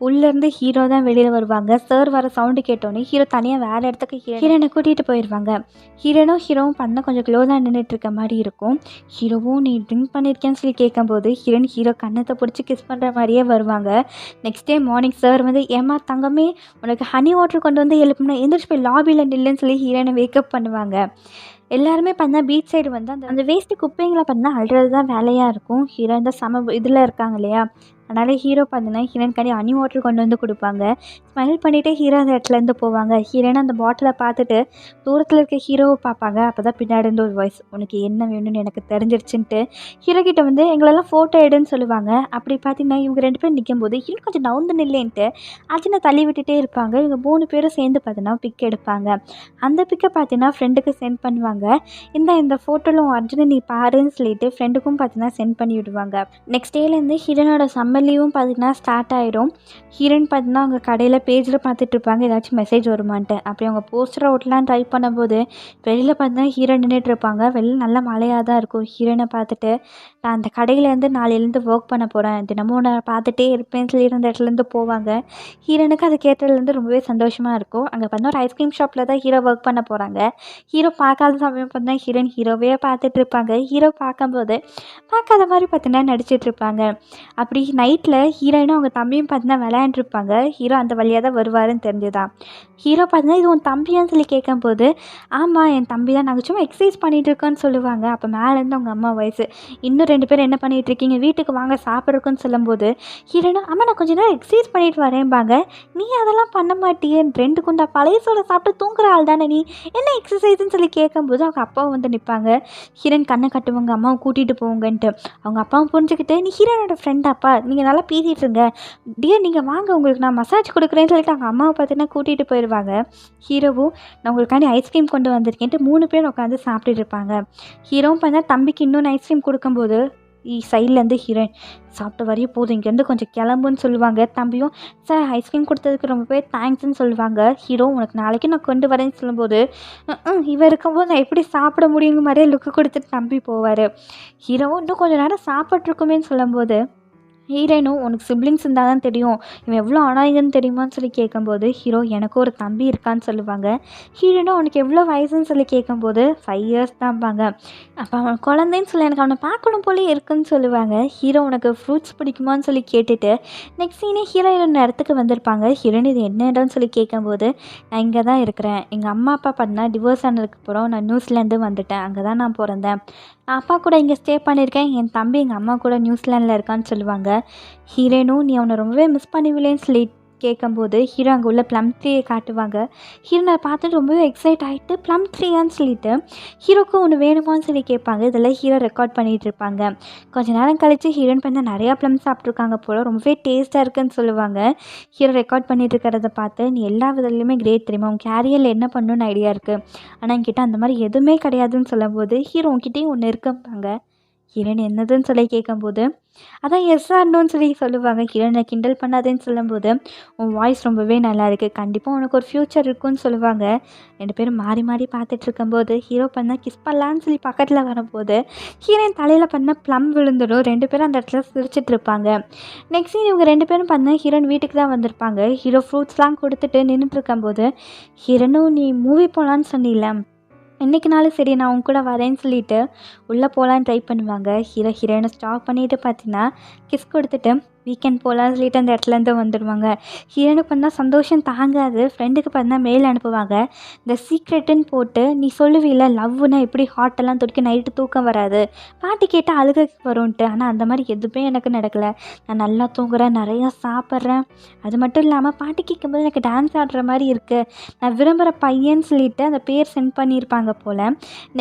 உள்ளேருந்து ஹீரோ தான் வெளியில் வருவாங்க. சார் வர சவுண்டு கேட்டோன்னே ஹீரோ தனியாக வேறு இடத்துக்கு ஹீரோனை கூட்டிகிட்டு போயிடுவாங்க. ஹீரோவும் பண்ண கொஞ்சம் க்ளோஸாக நின்றுட்டு இருக்க மாதிரி இருக்கும். ஹீரோவும் நீ ட்ரிங்க் பண்ணியிருக்கேன்னு சொல்லி கேட்கும்போது ஹீரோ கண்ணத்தை பிடிச்சி கிஸ் பண்ணுற மாதிரியே வருவாங்க. நெக்ஸ்ட் டே மார்னிங் சார் வந்து ஏமா தங்கமே உனக்கு ஹனி வாட்டர் கொண்டு வந்து எழுப்புனா எந்திரிச்சு போய் லாபியில் நில்லுன்னு சொல்லி ஹீரோனை வேக்கப் பண்ணுவாங்க. எல்லாருமே பார்த்தா பீச் சைடு வந்து அந்த வேஸ்ட்டு குப்பைங்களை பார்த்தீங்கன்னா அழுறது தான் வேலையாக இருக்கும். ஹீரோ இந்த இதில் இருக்காங்க இல்லையா, அதனால் ஹீரோ பார்த்தீங்கன்னா ஹீரோயின்காண்டி ஹனி வாட்டர் கொண்டு வந்து கொடுப்பாங்க. ஸ்மைல் பண்ணிவிட்டு ஹீரோ அந்த இடத்துலேருந்து போவாங்க. ஹீரோயின் அந்த பாட்டிலை பார்த்துட்டு தூரத்தில் இருக்க ஹீரோவை பார்ப்பாங்க. அப்போ தான் பின்னாடி இருந்து ஒரு வாய்ஸ், உனக்கு என்ன வேணும்னு எனக்கு தெரிஞ்சிருச்சுன்ட்டு ஹீரோ கிட்ட வந்து எங்களெல்லாம் ஃபோட்டோ எடுன்னு சொல்லுவாங்க. அப்படி பார்த்தீங்கன்னா இவங்க 2 பேரும் நிற்கும்போது ஹீரோ கொஞ்சம் நவுந்து நில்லேன்ட்டு அர்ஜுனை தள்ளி விட்டுட்டே இருப்பாங்க. இவங்க 3 பேரும் சேர்ந்து பார்த்தீங்கன்னா பிக் எடுப்பாங்க. அந்த பிக்கை பார்த்தீங்கன்னா ஃப்ரெண்டுக்கு சென்ட் பண்ணுவாங்க. இந்த ஃபோட்டோவில் அர்ஜுனை நீ பாருன்னு சொல்லிட்டு ஃப்ரெண்டுக்கும் பார்த்தீங்கன்னா சென்ட் பண்ணி விடுவாங்க. நெக்ஸ்ட் டேலேருந்து ஹீரோனோட சம்மர் லீவும் பார்த்தீங்கன்னா ஸ்டார்ட் ஆகிடும். ஹீரோயின் பார்த்தீங்கன்னா அவங்க கடையில் பேஜில் பார்த்துட்டு இருப்பாங்க ஏதாச்சும் மெசேஜ் வருமான்ட்டு. அப்படி அவங்க போஸ்டரை ஓட்டலாம் ட்ரை பண்ணும்போது வெளியில் பார்த்தீங்கன்னா ஹீரோ நின்றுட்டு இருப்பாங்க. வெளியில் நல்ல மழையாக தான் இருக்கும். ஹீரோயினை பார்த்துட்டு நான் அந்த கடையிலேருந்து நாளையிலேருந்து ஒர்க் பண்ண போகிறேன், தினமும் நான் பார்த்துட்டே இருப்பேன்னு சொல்லி அந்த இடத்துலேருந்து போவாங்க. ஹீரோனுக்கு அது கேட்டதுலேருந்து ரொம்பவே சந்தோஷமாக இருக்கும். அங்கே பார்த்தா ஒரு ஐஸ்கிரீம் ஷாப்பில் தான் ஹீரோ ஒர்க் பண்ண போகிறாங்க. ஹீரோ பார்க்காத சமயம் பார்த்தா ஹீரோயின் ஹீரோவே பார்த்துட்டு இருப்பாங்க. ஹீரோ பார்க்கும்போது பார்க்காத மாதிரி பார்த்தீங்கன்னா நடிச்சிட்டு இருப்பாங்க. அப்படி நைட்டில் ஹீரோயினும் அவங்க தம்பியும் பார்த்தீங்கன்னா விளையாண்டுருப்பாங்க. ஹீரோ அந்த வழியாக தான் வருவாருன்னு தெரிஞ்சுதான். ஹீரோ பார்த்தீங்கன்னா இது உன் தம்பியான்னு சொல்லி கேட்கும்போது ஆமாம் என் தம்பி தான், நாங்கள் சும்மா எக்ஸசைஸ் பண்ணிகிட்டு இருக்கோன்னு சொல்லுவாங்க. அப்போ மேலேருந்து அவங்க அம்மா வயசு இன்னும் 2 பேரும் என்ன பண்ணிகிட்டு இருக்கீங்க, வீட்டுக்கு வாங்க சாப்பிட்றக்குன்னு சொல்லும்போது ஹீரோயினும் அம்மா நான் கொஞ்சம் நேரம் எக்ஸசைஸ் பண்ணிட்டு வரேன்பாங்க. நீ அதெல்லாம் பண்ண மாட்டியே, 2 குண்டா பழைய சோளை சாப்பிட்டு தூங்குற ஆள் தானே நீ, என்ன எக்ஸசைஸ்ன்னு சொல்லி கேட்கும்போது அவங்க அப்பாவும் வந்து நிற்பாங்க. ஹீரோயின் கண்ணை கட்டுவாங்க அம்மாவை கூட்டிகிட்டு போங்கன்ட்டு. அவங்க அப்பாவும் புரிஞ்சுக்கிட்டு நீ ஹீரோனோட ஃப்ரெண்டாப்பா, நீங்கள் நல்லா பேசிகிட்டு இருங்க டியர், நீங்கள் வாங்க உங்களுக்கு நான் மசாஜ் கொடுக்குறேன்னு சொல்லிட்டு அவங்க அம்மாவை பார்த்தீங்கன்னா கூட்டிகிட்டு போயிடுவாங்க. ஹீரோவும் நான் உங்களுக்காண்டி ஐஸ்கிரீம் கொண்டு வந்திருக்கேன்ட்டு 3 பேர் உட்காந்து சாப்பிட்டுட்டு இருப்பாங்க. ஹீரோவும் பார்த்தா தம்பிக்கு இன்னொன்று ஐஸ்கிரீம் கொடுக்கும்போது சைட்லேருந்து ஹீரோயின் சாப்பிட்ட வரையும் போதும் இங்கேருந்து கொஞ்சம் கிளம்புன்னு சொல்லுவாங்க. தம்பியும் சார் ஐஸ்கிரீம் கொடுத்ததுக்கு ரொம்பவே தேங்க்ஸ்ன்னு சொல்லுவாங்க. ஹீரோ உனக்கு நாளைக்கு நான் கொண்டு வரேன்னு சொல்லும்போது இவன் இருக்கும்போது நான் எப்படி சாப்பிட முடியுங்க மாதிரியே லுக்கு கொடுத்துட்டு தம்பி போவார். ஹீரோவும் இன்னும் கொஞ்சம் நேரம் சாப்பிட்ருக்குமேன்னு சொல்லும்போது ஹீரோயினும் உனக்கு சிப்ளிங்ஸ் இருந்தால் தான் தெரியும் இவன் எவ்வளோ அனாயகன்னு தெரியுமான்னு சொல்லி கேட்கும்போது ஹீரோ எனக்கு ஒரு தம்பி இருக்கான்னு சொல்லுவாங்க. ஹீரோயினும் அவனுக்கு எவ்வளோ வயசுன்னு சொல்லி கேட்கும்போது 5 இயர்ஸ் தான்பாங்க. அப்போ அவன் குழந்தைன்னு சொல்லி எனக்கு அவனை பார்க்கணும் போலே இருக்குன்னு சொல்லுவாங்க. ஹீரோ உனக்கு ஃப்ரூட்ஸ் பிடிக்குமான்னு சொல்லி கேட்டுட்டு நெக்ஸ்ட் சீனே ஹீரோயின் இடத்துக்கு வந்திருப்பாங்க. ஹீரோயின் இது என்ன இடம்னு சொல்லி கேட்கும்போது நான் இங்கே தான் இருக்கிறேன், எங்கள் அம்மா அப்பா பார்த்தீங்கன்னா டிவோர்ஸ் ஆனதுக்கப்புறம் நான் நியூசிலாந்து வந்துட்டேன், அங்கே தான் நான் பிறந்தேன், நான் அப்பா கூட இங்கே ஸ்டே பண்ணியிருக்கேன், என் தம்பி எங்கள் அம்மா கூட நியூசிலாண்டில் இருக்கான்னு சொல்லுவாங்க. ஹீரோனும் நீ அவனை ரொம்பவே மிஸ் பண்ணுவில்லேன்னு சொல்லி கேட்கும்போது ஹீரோ அங்கே உள்ள ப்ளம் ட்ரீயை காட்டுவாங்க. ஹீரோனை பார்த்துட்டு ரொம்பவே எக்ஸைட் ஆகிட்டு ப்ளம் ட்ரீயான்னு சொல்லிட்டு ஹீரோக்கு ஒன்று வேணுமான்னு சொல்லி கேட்பாங்க. இதெல்லாம் ஹீரோ ரெக்கார்ட் பண்ணிகிட்டு இருப்பாங்க. கொஞ்ச நேரம் கழித்து ஹீரோயின் பண்ண நிறையா ப்ளம் சாப்பிட்ருக்காங்க போல், ரொம்பவே டேஸ்ட்டாக இருக்குன்னு சொல்லுவாங்க. ஹீரோ ரெக்கார்ட் பண்ணிகிட்டு இருக்கிறத பார்த்து நீ எல்லா விதத்துலையுமே கிரேட் தெரியுமா, உன் கேரியரில் என்ன பண்ணணும்னு ஐடியா இருக்குது, ஆனால் என்கிட்ட அந்த மாதிரி எதுவுமே கிடையாதுன்னு சொல்லும்போது ஹீரோ உன்கிட்டயும் ஒன்று இருக்கும்பாங்க. ஹீரோயின் என்னதுன்னு சொல்லி கேட்கும்போது அதான் எஸ் ஆர் நோன்னு சொல்லி சொல்லுவாங்க. ஹீரோயினை கிண்டல் பண்ணாதேன்னு சொல்லும்போது உன் வாய்ஸ் ரொம்பவே நல்லா இருக்குது, கண்டிப்பாக உனக்கு ஒரு ஃப்யூச்சர் இருக்குன்னு சொல்லுவாங்க. 2 பேரும் மாறி மாறி பார்த்துட்டு இருக்கும்போது ஹீரோ பண்ண கிஸ் பண்ணலான்னு சொல்லி பக்கத்தில் வரும்போது ஹீரோயின் தலையில் பண்ண ப்ளம் விழுந்துடும். 2 பேரும் அந்த இடத்துல சிரிச்சிட்டு இருப்பாங்க. நெக்ஸ்ட் இவங்க 2 பேரும் பண்ண ஹீரோயின் வீட்டுக்கு தான் வந்திருப்பாங்க. ஹீரோ ஃப்ரூட்ஸ்லாம் கொடுத்துட்டு நின்றுட்டு இருக்கும்போது ஹீரோனும் நீ மூவி போகலான்னு சொன்னில, இன்றைக்கி நாளும் சரி நான் உன் கூட வரேன்னு சொல்லிட்டு உள்ளே போகலான்னு ட்ரை பண்ணுவாங்க. ஹீரோயினை ஸ்டாப் பண்ணிவிட்டு பார்த்தீங்கன்னா கிஸ் கொடுத்துட்டு வீக்கெண்ட் போகலான்னு சொல்லிட்டு அந்த இடத்துலேருந்து வந்துடுவாங்க. ஹீரோனுக்கு பார்த்தா சந்தோஷம் தாங்காது. ஃப்ரெண்டுக்கு பார்த்தா மெயில் அனுப்புவாங்க. இந்த சீக்ரெட்டுன்னு போட்டு நீ சொல்லுவீல லவ்னா எப்படி ஹார்ட்டெல்லாம் துடிக்க நைட்டு தூக்கம் வராது, பாட்டு கேட்டால் அழுக வரும்ன்ட்டு. ஆனால் அந்த மாதிரி எதுவுமே எனக்கு நடக்கலை. நான் நல்லா தூங்குறேன், நிறையா சாப்பிட்றேன். அது மட்டும் இல்லாமல் பாட்டு கேட்கும்போது எனக்கு டான்ஸ் ஆடுற மாதிரி இருக்குது. நான் விரும்புகிற பையன்னு சொல்லிட்டு அந்த பேர் சென்ட் பண்ணியிருப்பாங்க போல்.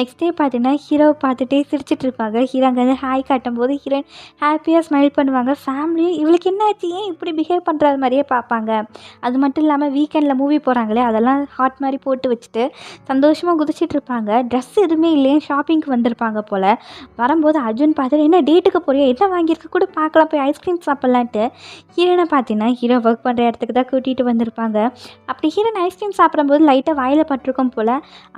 நெக்ஸ்ட் டே பார்த்தீங்கன்னா ஹீரோவை பார்த்துட்டே சிரிச்சிட்டு இருப்பாங்க. ஹீரோ அங்கேருந்து ஹாய் காட்டும்போது ஹீரோயின் ஹாப்பியாக ஸ்மைல் பண்ணுவாங்க. ஃபேமிலி இவளுக்கு என்ன ஆச்சு, ஏன் இப்படி பிஹேவ் பண்ணுறது மாதிரியே பார்ப்பாங்க. அது மட்டும் இல்லாமல் வீக்கெண்டில் மூவி போகிறாங்களே அதெல்லாம் ஹாட் மாதிரி போட்டு வச்சுட்டு சந்தோஷமாக குதிச்சிட்டு இருப்பாங்க. ட்ரெஸ் எதுவுமே இல்லையே, ஷாப்பிங்க்கு வந்திருப்பாங்க போல். வரும்போது அர்ஜுன் பார்த்துட்டு என்ன டேட்டுக்கு போறியா, என்ன வாங்கியிருக்க கூட பார்க்கலாம், போய் ஐஸ்கிரீம் சாப்பிட்லான்ட்டு. ஹீரோனை பார்த்தீங்கன்னா ஹீரோ ஒர்க் பண்ணுற இடத்துக்கு தான் கூட்டிகிட்டு வந்திருப்பாங்க. அப்படி ஹீரோன் ஐஸ்கிரீம் சாப்பிடும்போது லைட்டாக வாயில் பட்டிருக்கும் போல்.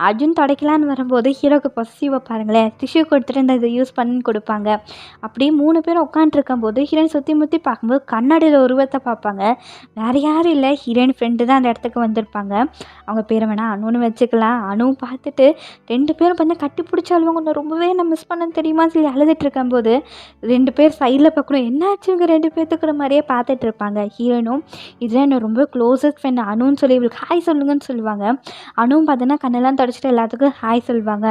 அர்ஜுன் தொடக்கலான்னு வரும்போது ஹீரோக்கு பொசிட்டிவாக பாருங்களேன் டிஷ்யூ கொடுத்துட்டு இந்த இதை யூஸ் பண்ணி கொடுப்பாங்க. அப்படியே 3 பேரும் உட்காந்துருக்கும்போது ஹீரோயின் சுற்றி முற்றி பார்க்கும்போது கண்ணாடியில் உருவத்தை பார்ப்பாங்க. வேறு யாரும் இல்லை, ஹீரோயின் ஃப்ரெண்டு தான் அந்த இடத்துக்கு வந்திருப்பாங்க. அவங்க பேரை வேணால் அணுன்னு வச்சுக்கலாம். அணுவும் பார்த்துட்டு 2 பேரும் பார்த்தா கட்டி பிடிச்சி அழுவாங்க. ஒன்று ரொம்பவே நான் மிஸ் பண்ண தெரியுமான்னு சொல்லி அழுதுட்டு இருக்கும்போது 2 பேர் சைடில் பார்க்கணும் என்னாச்சு இவங்க 2 பேர்த்துக்குற மாதிரியே பார்த்துட்டு இருப்பாங்க. ஹீரோயினும் இதுதான் என்னோட ரொம்ப க்ளோசஸ்ட் ஃப்ரெண்ட் அணுன்னு சொல்லி இவளுக்கு ஹாய் சொல்லுங்கன்னு சொல்லுவாங்க. அணுவும் பார்த்தீங்கன்னா கண்ணெல்லாம் தொடச்சிட்டு எல்லாத்துக்கும் ஹாய் சொல்லுவாங்க.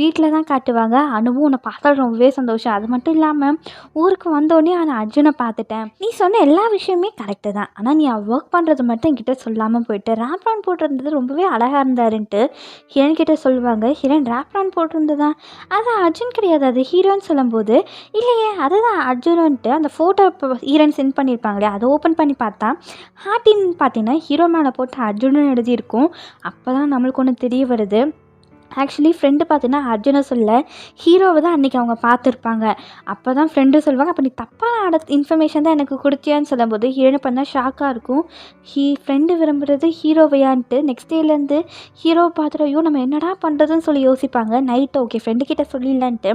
வீட்டில் தான் காட்டுவாங்க. அணுவும் உன்னை பார்த்தா ரொம்பவே சந்தோஷம். அது மட்டும் இல்லாமல் ஊருக்கு வந்தோடனே நான் அர்ஜுனை பார்த்துட்டேன், நீ சொன்ன எல்லா விஷயமே கரெக்டு தான், ஆனால் நீ ஒர்க் பண்ணுறது மட்டும் என்கிட்ட சொல்லாமல் போயிட்டு ரேப்ரான் போட்டிருந்தது ரொம்பவே அழகாக இருந்தாருன்ட்டு ஹீரோயின் கிட்டே சொல்லுவாங்க. ஹீரோயின் ரேப்ரான் போட்டிருந்ததா, அது அர்ஜுன் கிடையாது, அது ஹீரோன்னு சொல்லும்போது இல்லையே அதுதான் அர்ஜுனன்ட்டு அந்த ஃபோட்டோ ஹீரோயின் சென்ட் பண்ணியிருப்பாங்களே அதை ஓப்பன் பண்ணி பார்த்தா ஹார்ட்டின்னு பார்த்தீங்கன்னா ஹீரோ மேலே போட்டு அர்ஜுனன் எழுதியிருக்கும். அப்போ தான் நம்மளுக்கு ஒன்று தெரிய வருது. ஆக்சுவலி ஃப்ரெண்டு பார்த்தீங்கன்னா அர்ஜுனை சொல்ல ஹீரோவை தான் அன்றைக்கி அவங்க பார்த்துருப்பாங்க. அப்போ தான் ஃப்ரெண்டு சொல்லுவாங்க அப்போ நீ தப்பான இன்ஃபர்மேஷன் தான் எனக்கு கொடுத்தியான்னு சொல்லும்போது ஹீரோனை பண்ணால் ஷாக்காக இருக்கும். ஃப்ரெண்டு விரும்புகிறது ஹீரோவையான்ட்டு. நெக்ஸ்ட் டேலேருந்து ஹீரோவை பார்த்துட்டு ஐயோ நம்ம என்னடா பண்ணுறதுன்னு சொல்லி யோசிப்பாங்க. நைட்டு ஓகே ஃப்ரெண்டு கிட்டே சொல்லிடலான்ட்டு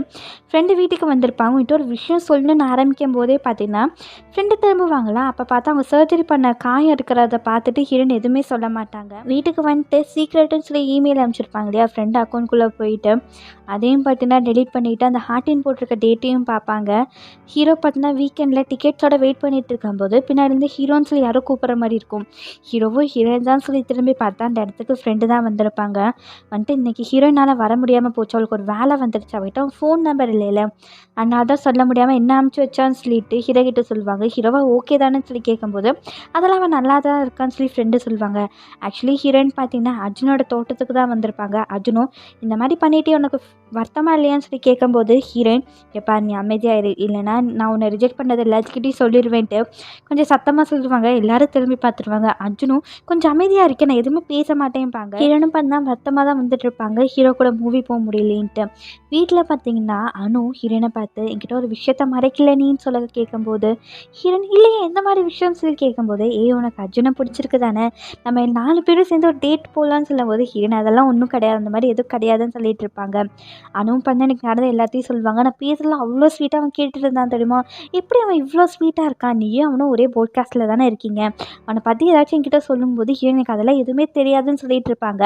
ஃப்ரெண்டு வீட்டுக்கு வந்திருப்பாங்க. வந்துட்டு ஒரு விஷயம் சொல்லணுன்னு ஆரம்பிக்கும் போதே பார்த்தீங்கன்னா ஃப்ரெண்டு திரும்புவாங்களா, அப்போ பார்த்தா அவங்க சர்ஜரி பண்ண காயம் இருக்கிறத பார்த்துட்டு ஹீரோயின் எதுவுமே சொல்ல மாட்டாங்க. வீட்டுக்கு வந்துட்டு சீக்ரெட்டுன்னு சொல்லி இமெயில் அனுப்பிச்சிருப்பாங்க இல்லையா ஃப்ரெண்டு அக்கௌண்ட்குள்ளே போயிட்டு அதையும் பார்த்தீங்கன்னா டெலிட் பண்ணிவிட்டு அந்த ஹார்ட்டின் போட்டிருக்க டேட்டையும் பார்ப்பாங்க. ஹீரோ பார்த்தீங்கன்னா வீக்கெண்டில் டிக்கெட்ஸோட வெயிட் பண்ணிட்டு இருக்கும்போது பின்னாடிருந்து ஹீரோன்னு சொல்லி யாரோ கூப்பிட்ற மாதிரி இருக்கும். ஹீரோவும் ஹீரோயின் தான் சொல்லி திரும்பி பார்த்தா அந்த இடத்துக்கு ஃப்ரெண்டு தான் வந்திருப்பாங்க. வந்துட்டு இன்றைக்கி ஹீரோயினால் வர முடியாமல் போச்சு, அவளுக்கு ஒரு வேலை வந்துருச்சு, அவகிட்ட ஃபோன் நம்பர் இல்லைல்ல அதனால தான் சொல்ல முடியாமல் என்ன அனுப்பிச்சி வச்சான்னு சொல்லிட்டு ஹீரோ கிட்ட சொல்லுவாங்க. ஹீரோவா ஓகே தானே சொல்லி கேட்கும்போது அதெல்லாம் அவன் நல்லா தான் இருக்கான்னு சொல்லி ஃப்ரெண்டு சொல்லுவாங்க. ஆக்சுவலி ஹீரோயின் பார்த்தீங்கன்னா அர்ஜுனோட தோட்டத்துக்கு தான் வந்திருப்பாங்க. அர்ஜுனும் இந்த மாதிரி பண்ணிவிட்டு உனக்கு வருத்தமாக இல்லையான்னு சொல்லி கேட்கும்போது ஹீரோயின் எப்பா நீ அமைதியாக இல்லைன்னா நான் உன்னை ரிஜெக்ட் பண்ணது எல்லாத்துக்கிட்டையும் சொல்லிடுவேன்ட்டு கொஞ்சம் சத்தமாக சொல்லுவாங்க. எல்லாரும் திரும்பி பார்த்துருவாங்க. அர்ஜுனும் கொஞ்சம் அமைதியாக இருக்கேன், நான் எதுவுமே பேச மாட்டேன்பாங்க. ஹீரோனும் பார்த்தா வருத்தமாக தான் வந்துட்டு இருப்பாங்க. ஹீரோ கூட மூவி போக முடியலேன்ட்டு. வீட்டில் பார்த்தீங்கன்னா அனு ஹீரோயினை பார்த்து என்கிட்ட ஒரு விஷயத்த மறைக்கல நீன்னு சொல்ல கேட்கும்போது ஹீரோயின் இல்லையே எந்த மாதிரி விஷயம்னு சொல்லி கேட்கும்போது உனக்கு அர்ஜுனை பிடிச்சிருக்கு தானே, நம்ம 4 பேரும் சேர்ந்து ஒரு டேட் போகலான்னு சொல்லும்போது ஹீரோயின் அதெல்லாம் ஒன்றும் கிடையாது, அந்த மாதிரி எதுவும் கிடையாதுன்னு சொல்லிட்டு இருப்பாங்க. அனுவும் பண்ண எனக்கு நடந்த எல்லாத்தையும் சொல்லுவாங்க. நான் பேசலாம் அவ்வளோ ஸ்வீட்டாக அவன் கேட்டுட்டு இருந்தான் தெரியுமா, எப்படி அவன் இவ்வளோ ஸ்வீட்டாக இருக்கான், நீயும் அவனும் ஒரே போட்காஸ்ட்டில் தானே இருக்கீங்க, அவனை பற்றி ஏதாச்சும் என்கிட்ட சொல்லும்போது ஹீரோயின் எனக்கு அதெல்லாம் எதுவுமே தெரியாதுன்னு சொல்லிட்டு இருப்பாங்க.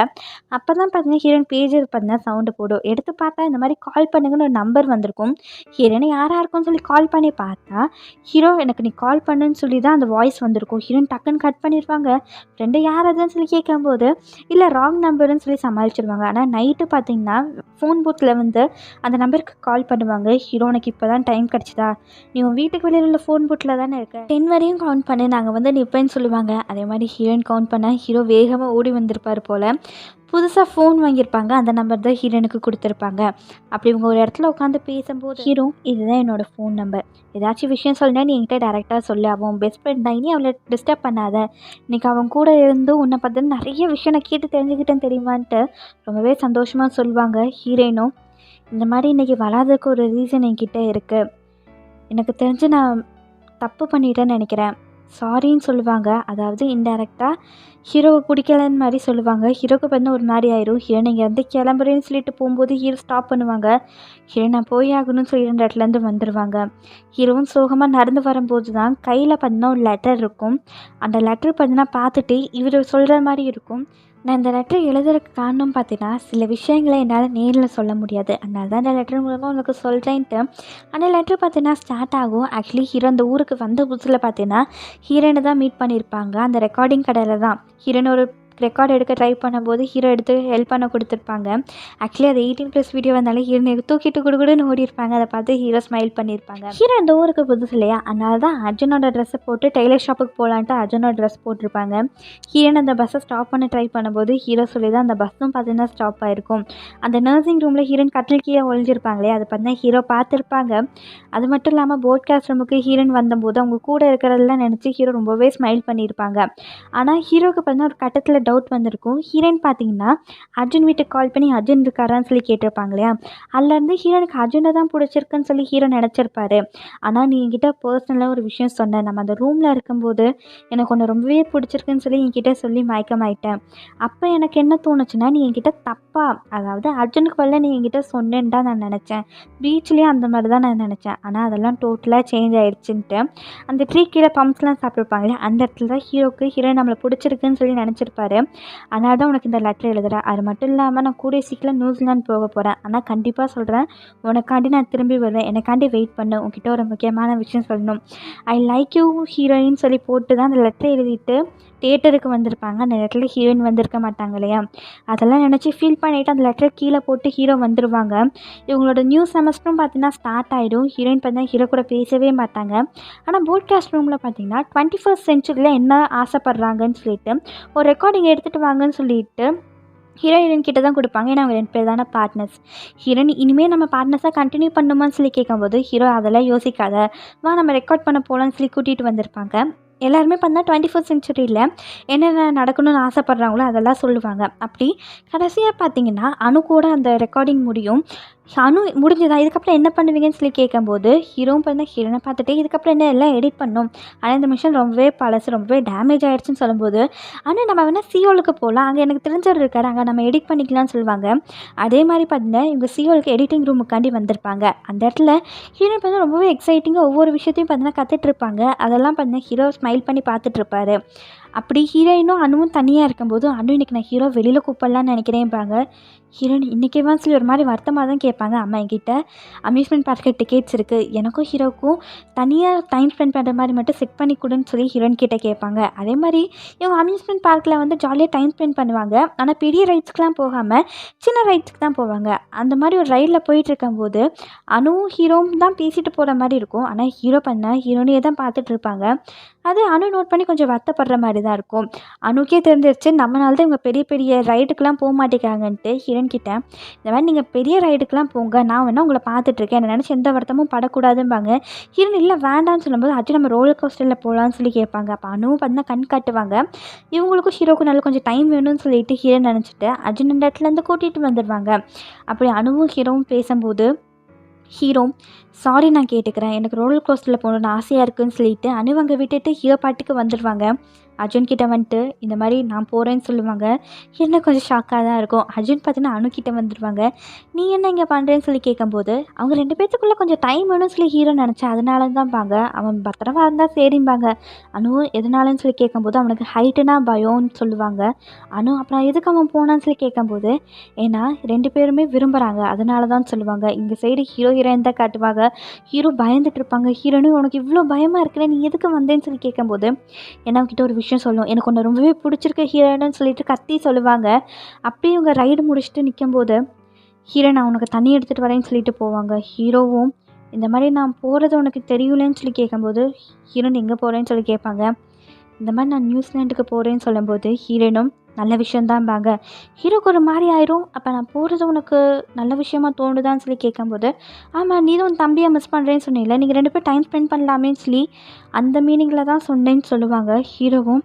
அப்போ தான் பார்த்தீங்கன்னா ஹீரோயின் பேஜர் பார்த்தீங்கன்னா சவுண்டு போடும். எடுத்து பார்த்தா இந்த மாதிரி கால் பண்ணுங்கன்னு ஒரு நம்பர் வந்திருக்கும். ஹீரோயின் யாராக இருக்கும்னு சொல்லி கால் பண்ணி பார்த்தா ஹீரோ எனக்கு நீ கால் பண்ணுன்னு சொல்லி தான் அந்த வாய்ஸ் வந்திருக்கும். ஹீரோயின் டக்குன்னு கட் பண்ணிடுவாங்க. ஃப்ரெண்டு யார் அதுன்னு சொல்லி கேட்கும்போது இல்லை ராங் நம்பருன்னு சொல்லி சமாளிச்சிடுவாங்க. ஆனால் நைட்டு பார்த்தீங்கன்னா ஃபோன் பூத்தில் வந்து அந்த நம்பருக்கு கால் பண்ணுவாங்க. ஹீரோ உனக்கு இப்போ தான் டைம் கிடச்சிதா, நீ உன் வீட்டுக்கு வெளியில் உள்ள ஃபோன் பூத்தில் தானே இருக்க, 10 வரையும் கவுண்ட் பண்ணு நாங்கள் வந்து நிற்பேன்னு சொல்லுவாங்க. அதே மாதிரி ஹீரோயின் கவுண்ட் பண்ண ஹீரோ வேகமாக ஓடி வந்திருப்பார் போல். புதுசாக ஃபோன் வாங்கியிருப்பாங்க, அந்த நம்பர் தான் ஹீரோனுக்கு கொடுத்துருப்பாங்க. அப்படி இவங்க ஒரு இடத்துல உட்காந்து பேசும்போது ஹீரோ இதுதான் என்னோடய ஃபோன் நம்பர், ஏதாச்சும் விஷயம் சொல்லினா நீ என்கிட்ட டேரெக்டாக சொல்லு, அவன் பெஸ்ட் ஃப்ரெண்ட் தான், இனி அவளை டிஸ்டர்ப் பண்ணாத, இன்றைக்கி அவன் கூட இருந்து உன்னை பார்த்து நிறைய விஷயம் நான் கேட்டு தெரிஞ்சுக்கிட்டேன் தெரியுமான்ட்டு ரொம்பவே சந்தோஷமாக சொல்லுவாங்க. ஹீரோயினும் இந்த மாதிரி இன்றைக்கி வராததுக்கு ஒரு ரீசன் என்கிட்ட இருக்குது, எனக்கு தெரிஞ்சு நான் தப்பு பண்ணிட்டேன்னு நினைக்கிறேன், சாரின்னு சொல்லுவாங்க. அதாவது இன்டெரக்டாக ஹீரோவை பிடிக்கலன்னு மாதிரி சொல்லுவாங்க. ஹீரோக்கு வந்து ஒரு மாதிரி ஆயிரும். ஹீரோ நீங்கள் வந்து கிளம்புறேன்னு சொல்லிட்டு போகும்போது ஹீரோ ஸ்டாப் பண்ணுவாங்க. ஹீரோ நான் போய் ஆகணும்னு சொல்லி அந்த இடத்துலேருந்து வந்துடுவாங்க. ஹீரோவும் சோகமாக நடந்து வரும்போது தான் கையில் பார்த்தீங்கன்னா ஒரு லெட்டர் இருக்கும். அந்த லெட்டர் பார்த்தீங்கன்னா பார்த்துட்டு இவர் சொல்கிற மாதிரி இருக்கும், நான் இந்த லெட்டர் எழுதுறதுக்கு காரணம் பார்த்தீங்கன்னா, சில விஷயங்கள என்னால் நேரில் சொல்ல முடியாது. அதனால தான் இந்த லெட்டர் மூலமா உனக்கு சொல்கிறேன்ட்டு. அந்த லெட்டர் பார்த்தீங்கன்னா ஸ்டார்ட் ஆகும். ஆக்சுவலி ஹீரோ அந்த ஊருக்கு வந்த புதுசில பார்த்தீங்கன்னா, ஹீரோயின தான் மீட் பண்ணியிருப்பாங்க. அந்த ரெக்கார்டிங் கடையில தான். ஹீரோயின் ஒரு ரெக்கார்ட் எடுக்க ட்ரை பண்ணும்போது ஹீரோ எடுத்து ஹெல்ப் பண்ண கொடுத்துருப்பாங்க. ஆக்சுவலி அது 18+ வீடியோ வந்தாலும் ஹீரோயினை தூக்கிட்டு குடுகுடுன்னு ஓடிருப்பாங்க. அதை பார்த்து ஹீரோ ஸ்மைல் பண்ணியிருப்பாங்க. ஹீரோ இந்த ஊருக்கு புதுசு இல்லையா? அதனால தான் அர்ஜுனோட ட்ரெஸ்ஸை போட்டு டெய்லர் ஷாப்புக்கு போகலான்ட்டு அர்ஜுனோட ட்ரெஸ் போட்டிருப்பாங்க. ஹீரோயின் அந்த பஸ்ஸை ஸ்டாப் பண்ண ட்ரை பண்ணும்போது ஹீரோ சொல்லி தான் அந்த பஸ்ஸும் பார்த்தீங்கன்னா ஸ்டாப் ஆகிருக்கும். அந்த நர்சிங் ரூமில் ஹீரோயின் கட்டில் கீழே ஒழிஞ்சிருப்பாங்களே, அதை பார்த்தீங்கன்னா ஹீரோ பார்த்துருப்பாங்க. அது மட்டும் இல்லாமல் போட்காஸ்ட் ரூமுக்கு ஹீரோயின் வந்தபோது அவங்க கூட இருக்கிறதெல்லாம் நினச்சி ஹீரோ ரொம்பவே ஸ்மைல் பண்ணியிருப்பாங்க. ஆனால் ஹீரோவுக்கு பார்த்தீங்கன்னா ஒரு கட்டத்தில் டவுட் வந்திருக்கும். ஹீரோயின் பார்த்தீங்கன்னா அர்ஜுன் வீட்டுக்கு கால் பண்ணி அர்ஜுன் இருக்காரான்னு சொல்லி கேட்டிருப்பாங்க இல்லையா? அதுலேருந்து ஹீரோனுக்கு அர்ஜுனை தான் பிடிச்சிருக்குன்னு சொல்லி ஹீரோ நினச்சிருப்பாரு. ஆனால் நீ என்கிட்ட பர்சனலாக ஒரு விஷயம் சொன்ன, நம்ம அந்த ரூமில் இருக்கும்போது எனக்கு ஒன்று ரொம்பவே பிடிச்சிருக்குன்னு சொல்லி என்கிட்ட சொல்லி மயக்கமாயிட்டேன். அப்போ எனக்கு என்ன தோணுச்சுன்னா, நீ என்கிட்ட அதாவது அர்ஜுனுக்கு பதிலா நீ என்கிட்ட சொன்னேன்னு தான் நான் நினச்சேன். பீச்லேயும் அந்த மாதிரி தான் நான் நினச்சேன். ஆனால் அதெல்லாம் டோட்டலாக சேஞ்ச் ஆயிடுச்சுன்ட்டு அந்த ட்ரீ கீழே பம்ப்ஸ்லாம் சாப்பிட்ருப்பாங்க இல்லையா? அந்த இடத்துல தான் ஹீரோயின் நம்மளை பிடிச்சிருக்குன்னு சொல்லி நினச்சிருப்பாரு. அதனால தான் உனக்கு இந்த லெட்டர் எழுதுகிறேன். அது மட்டும் இல்லாமல் நான் கூடிய சீக்கிரம் நியூசிலாந்து போக போகிறேன். ஆனால் கண்டிப்பாக சொல்கிறேன், உனக்காண்டி நான் திரும்பி வருவேன். எனக்காண்டி வெயிட் பண்ணு. உன்கிட்ட ஒரு முக்கியமான விஷயம் சொல்லணும். ஐ லைக் யூ ஹீரோயின் சொல்லி போட்டு தான் அந்த லெட்டர் எழுதிட்டு தியேட்டருக்கு வந்திருப்பாங்க. அந்த லெட்டரில் ஹீரோயின் வந்திருக்க மாட்டாங்க இல்லையா? அதெல்லாம் நினச்சி ஃபீல் பண்ணிவிட்டு அந்த லெட்டரை கீழே போட்டு ஹீரோ வந்துடுவாங்க. இவங்களோட நியூ செமஸ்டரும் பார்த்தீங்கன்னா ஸ்டார்ட் ஆகிடும். ஹீரோயின் பார்த்தீங்கன்னா ஹீரோ கூட பேசவே மாட்டாங்க. ஆனால் போட்காஸ்ட் ரூமில் பார்த்தீங்கன்னா 21st சென்ச்சுரியில் என்ன ஆசைப்பட்றாங்கன்னு சொல்லிட்டு ஒரு ரெக்கார்டிங் எடுத்துகிட்டு வாங்கன்னு சொல்லிட்டு ஹீரோயின் கிட்ட தான் கொடுப்பாங்க. ஏன்னா அவங்க 2 பேர் தானே பார்ட்னர்ஸ். ஹீரோயின் இனிமேல் நம்ம பார்ட்னர்ஸாக கண்டினியூ பண்ணுமான்னு சொல்லி கேட்கும்போது ஹீரோ அதெல்லாம் யோசிக்காத, வா நம்ம ரெக்கார்ட் பண்ண போகலான்னு சொல்லி கூட்டிகிட்டு வந்திருப்பாங்க. எல்லாருமே பார்த்தீங்கன்னா 21st சென்ச்சுரியில் என்னென்ன நடக்கணும்னு ஆசைப்பட்றாங்களோ அதெல்லாம் சொல்லுவாங்க. அப்படி கடைசியாக பார்த்தீங்கன்னா அணு கூட அந்த ரெக்கார்டிங் முடியும். அணு முடிஞ்சதா, இதுக்கப்புறம் என்ன பண்ணுவீங்கன்னு சொல்லி கேட்கும்போது ஹீரோவும் பார்த்தீங்கன்னா ஹீரோனை பார்த்துட்டு இதுக்கப்புறம் என்ன எல்லாம் எடிட் பண்ணணும். ஆனால் இந்த மிஷின் ரொம்பவே பழசு, ரொம்பவே டேமேஜ் ஆகிடுச்சின்னு சொல்லும்போது ஆனால் நம்ம வேணால் சியோலுக்கு போகலாம், அங்கே எனக்கு தெரிஞ்சவர் இருக்கார், அங்கே நம்ம எடிட் பண்ணிக்கலாம்னு சொல்லுவாங்க. அதே மாதிரி பார்த்தீங்கன்னா இவங்க சியோலுக்கு எடிட்டிங் ரூமுக்காண்டி வந்திருப்பாங்க. அந்த இடத்துல ஹீரோயின் பார்த்தீங்கன்னா ரொம்பவே எக்ஸைட்டிங்காக ஒவ்வொரு விஷயத்தையும் பார்த்தீங்கன்னா கற்றுட்ருப்பாங்க. அதெல்லாம் பார்த்தீங்கன்னா ஹீரோ ஸ்மைல் பண்ணி பார்த்துட்ருப்பாரு. அப்படி ஹீரோயினும் அணுவும் தனியாக இருக்கும்போது அணு இன்றைக்கி நான் ஹீரோ வெளியில் கூப்பிடலான்னு நினைக்கிறேன்பாங்க. ஹீரோயின் இன்றைக்கேவான்னு சொல்லி ஒரு மாதிரி வருத்தமாக தான் கேட்பாங்க. அம்மா என்கிட்ட அம்யூஸ்மெண்ட் பார்க்கு டிக்கெட்ஸ் இருக்குது, எனக்கும் ஹீரோவுக்கும் தனியாக டைம் ஸ்பெண்ட் பண்ணுற மாதிரி மட்டும் செட் பண்ணி கொடுன்னு சொல்லி ஹீரோயின் கிட்டே கேட்பாங்க. அதே மாதிரி இவங்க அம்யூஸ்மெண்ட் பார்க்கில் வந்து ஜாலியாக டைம் ஸ்பெண்ட் பண்ணுவாங்க. ஆனால் பெரிய ரைட்ஸ்க்கெலாம் போகாமல் சின்ன ரைட்ஸ்க்கு தான் போவாங்க. அந்த மாதிரி ஒரு ரைடில் போயிட்டுருக்கும்போது அணுவும் ஹீரோவும் தான் பேசிட்டு போகிற மாதிரி இருக்கும். ஆனால் ஹீரோ பண்ணால் ஹீரோனையே தான் பார்த்துட்ருப்பாங்க. அது அணு நோட் பண்ணி கொஞ்சம் வருத்தப்படுற மாதிரி தான் இருக்கும். அணுக்கே தெரிஞ்சிருச்சு நம்மளால தான் இவங்க பெரிய பெரிய ரைடுக்கெலாம் போக மாட்டேங்கிறாங்கன்ட்டு ஹீரோயின் கிட்ட, இந்த மாதிரி நீங்கள் பெரிய ரைடுக்கெலாம் போங்க, நான் வேணால் உங்களை பார்த்துட்ருக்கேன், என்னை நினச்சி எந்த வருத்தமும் படக்கூடாதும்பாங்க. ஹீரோயின் இல்லை வேண்டான்னு சொல்லும்போது அஜய் நம்ம ரோலர் கோஸ்டரில் போகலான்னு சொல்லி கேட்பாங்க. அப்போ அணுவும் பார்த்தீங்கன்னா கண் காட்டுவாங்க. இவங்களுக்கும் ஹீரோக்கும் நல்ல கொஞ்சம் டைம் வேணும்னு சொல்லிட்டு ஹீரோயின் நினச்சிட்டு அர்ஜுன் இந்த இடத்துலேருந்து கூட்டிகிட்டு வந்துடுவாங்க. அப்படி அணுவும் ஹீரோவும் பேசும்போது ஹீரோ சாரி நான் கேட்டுக்கிறேன், எனக்கு ரோலர் கோஸ்டரில் போகணுன்னு ஆசையாக இருக்குதுன்னு சொல்லிட்டு அணுவங்க விட்டுட்டு ஹீரோ பாட்டுக்கு வந்துடுவாங்க. அர்ஜுன் கிட்ட வந்துட்டு இந்த மாதிரி நான் போகிறேன்னு சொல்லுவாங்க. என்ன கொஞ்சம் ஷாக்காக தான் இருக்கும். அர்ஜுன் பார்த்தீங்கன்னா அணுக்கிட்ட வந்துடுவாங்க. நீ என்ன இங்கே பண்ணுறேன்னு சொல்லி கேட்கும்போது அவங்க 2 பேர்த்துக்குள்ளே கொஞ்சம் டைம் வேணும்னு சொல்லி ஹீரோ நினச்சேன், அதனால தான்பாங்க, அவன் பத்திரமா இருந்தால் சரிம்பாங்க. அணு எதனாலன்னு சொல்லி கேட்கும்போது அவனுக்கு ஹைட்டுனா பயம்னு சொல்லுவாங்க. அணு அப்புறம் எதுக்கு அவன் போனான்னு சொல்லி கேட்கும்போது ஏன்னா 2 பேருமே விரும்புகிறாங்க அதனால தான் சொல்லுவாங்க. இங்கே சைடு ஹீரோயின் தான் காட்டுவாங்க. ஹீரோ பயந்துட்டு இருப்பாங்க. ஹீரோனும் உனக்கு இவ்வளோ பயமாக இருக்குல்ல, நீ எதுக்கு வந்தேன்னு சொல்லி கேட்கும்போது ஏன்னா அவங்ககிட்ட ஒரு விஷயம் சொல்லணும், எனக்கு ஒன்று ரொம்பவே பிடிச்சிருக்கு ஹீரோயின்னு சொல்லிட்டு கத்தி சொல்லுவாங்க. அப்படியே இவங்க ரைடு முடிச்சுட்டு நிற்கும்போது ஹீரோ நான் உனக்கு தண்ணி எடுத்துகிட்டு வரேன்னு சொல்லிட்டு போவாங்க. ஹீரோவும் இந்த மாதிரி நான் போகிறது உனக்கு தெரியலன்னு சொல்லி கேட்கும்போது ஹீரோயின் எங்கே போகிறேன்னு சொல்லி கேட்பாங்க. இந்த மாதிரி நான் நியூசிலாண்டுக்கு போகிறேன்னு சொல்லும்போது ஹீரோயினும் நல்ல விஷயந்தான்பாங்க. ஹீரோக்கு ஒரு மாதிரி ஆயிரும். அப்போ நான் போகிறது உனக்கு நல்ல விஷயமா தோணுதான்னு சொல்லி கேட்கும்போது ஆமாம் நீ தான் உன் தம்பியை மிஸ் பண்ணுறேன்னு சொன்னீங்களே, நீங்கள் 2 பேரும் டைம் ஸ்பெண்ட் பண்ணலாமேன்னு சொல்லி அந்த மீனிங்கில் தான் சொன்னேன்னு சொல்லுவாங்க. ஹீரோவும்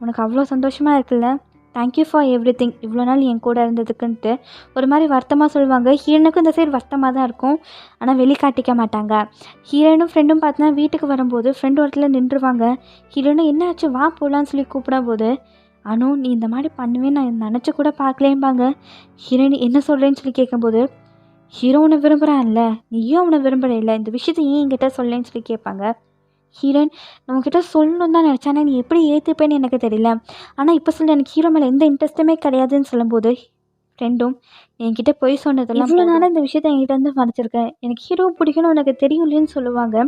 உனக்கு அவ்வளோ சந்தோஷமாக இருக்குல்ல, தேங்க்யூ ஃபார் எவ்ரிதிங், இவ்வளோ நாள் என் கூட இருந்ததுக்குன்ட்டு ஒரு மாதிரி வருத்தமாக சொல்லுவாங்க. ஹீரோனுக்கும் இந்த சைடு வருத்தமாக தான் இருக்கும், ஆனால் வெளிக்காட்டிக்க மாட்டாங்க. ஹீரோனும் ஃப்ரெண்டும் பார்த்தீங்கன்னா வீட்டுக்கு வரும்போது ஃப்ரெண்ட் ஒருத்தில் நின்றுவாங்க. ஹீரோனும் என்ன ஆச்சு வா போகலான்னு சொல்லி கூப்பிடும் போது அனு நீ இந்த மாதிரி பண்ணுவேன்னு நான் நினச்சி கூட பார்க்கலேம்பாங்க. ஹீரோயின் என்ன சொல்கிறேன்னு சொல்லி கேட்கும்போது ஹீரோ உன்னை விரும்புகிறான்ல, நீயும் அவனை விரும்புகிறே இல்லை, இந்த விஷயத்தை ஏன் என்கிட்ட சொல்லேன்னு சொல்லி கேட்பாங்க. ஹீரோயின் நான் உன்கிட்ட சொல்லணும்னு தான் நினச்சேன். ஆனா நீ எப்படி ஏற்றுப்பேன்னு எனக்கு தெரியல. ஆனால் இப்போ சொல்லு எனக்கு ஹீரோ மேலே எந்த இன்ட்ரெஸ்ட்டுமே கிடையாதுன்னு சொல்லும்போது ஃப்ரெண்டும் என்கிட்ட பொய் சொன்னதெல்லாம் இவ்வளோ நாளாக இந்த விஷயத்த என்கிட்ட வந்து மறைச்சிருக்கேன். எனக்கு ஹீரோ பிடிக்கும்னு உனக்கு தெரியும் இல்லைன்னு சொல்லுவாங்க.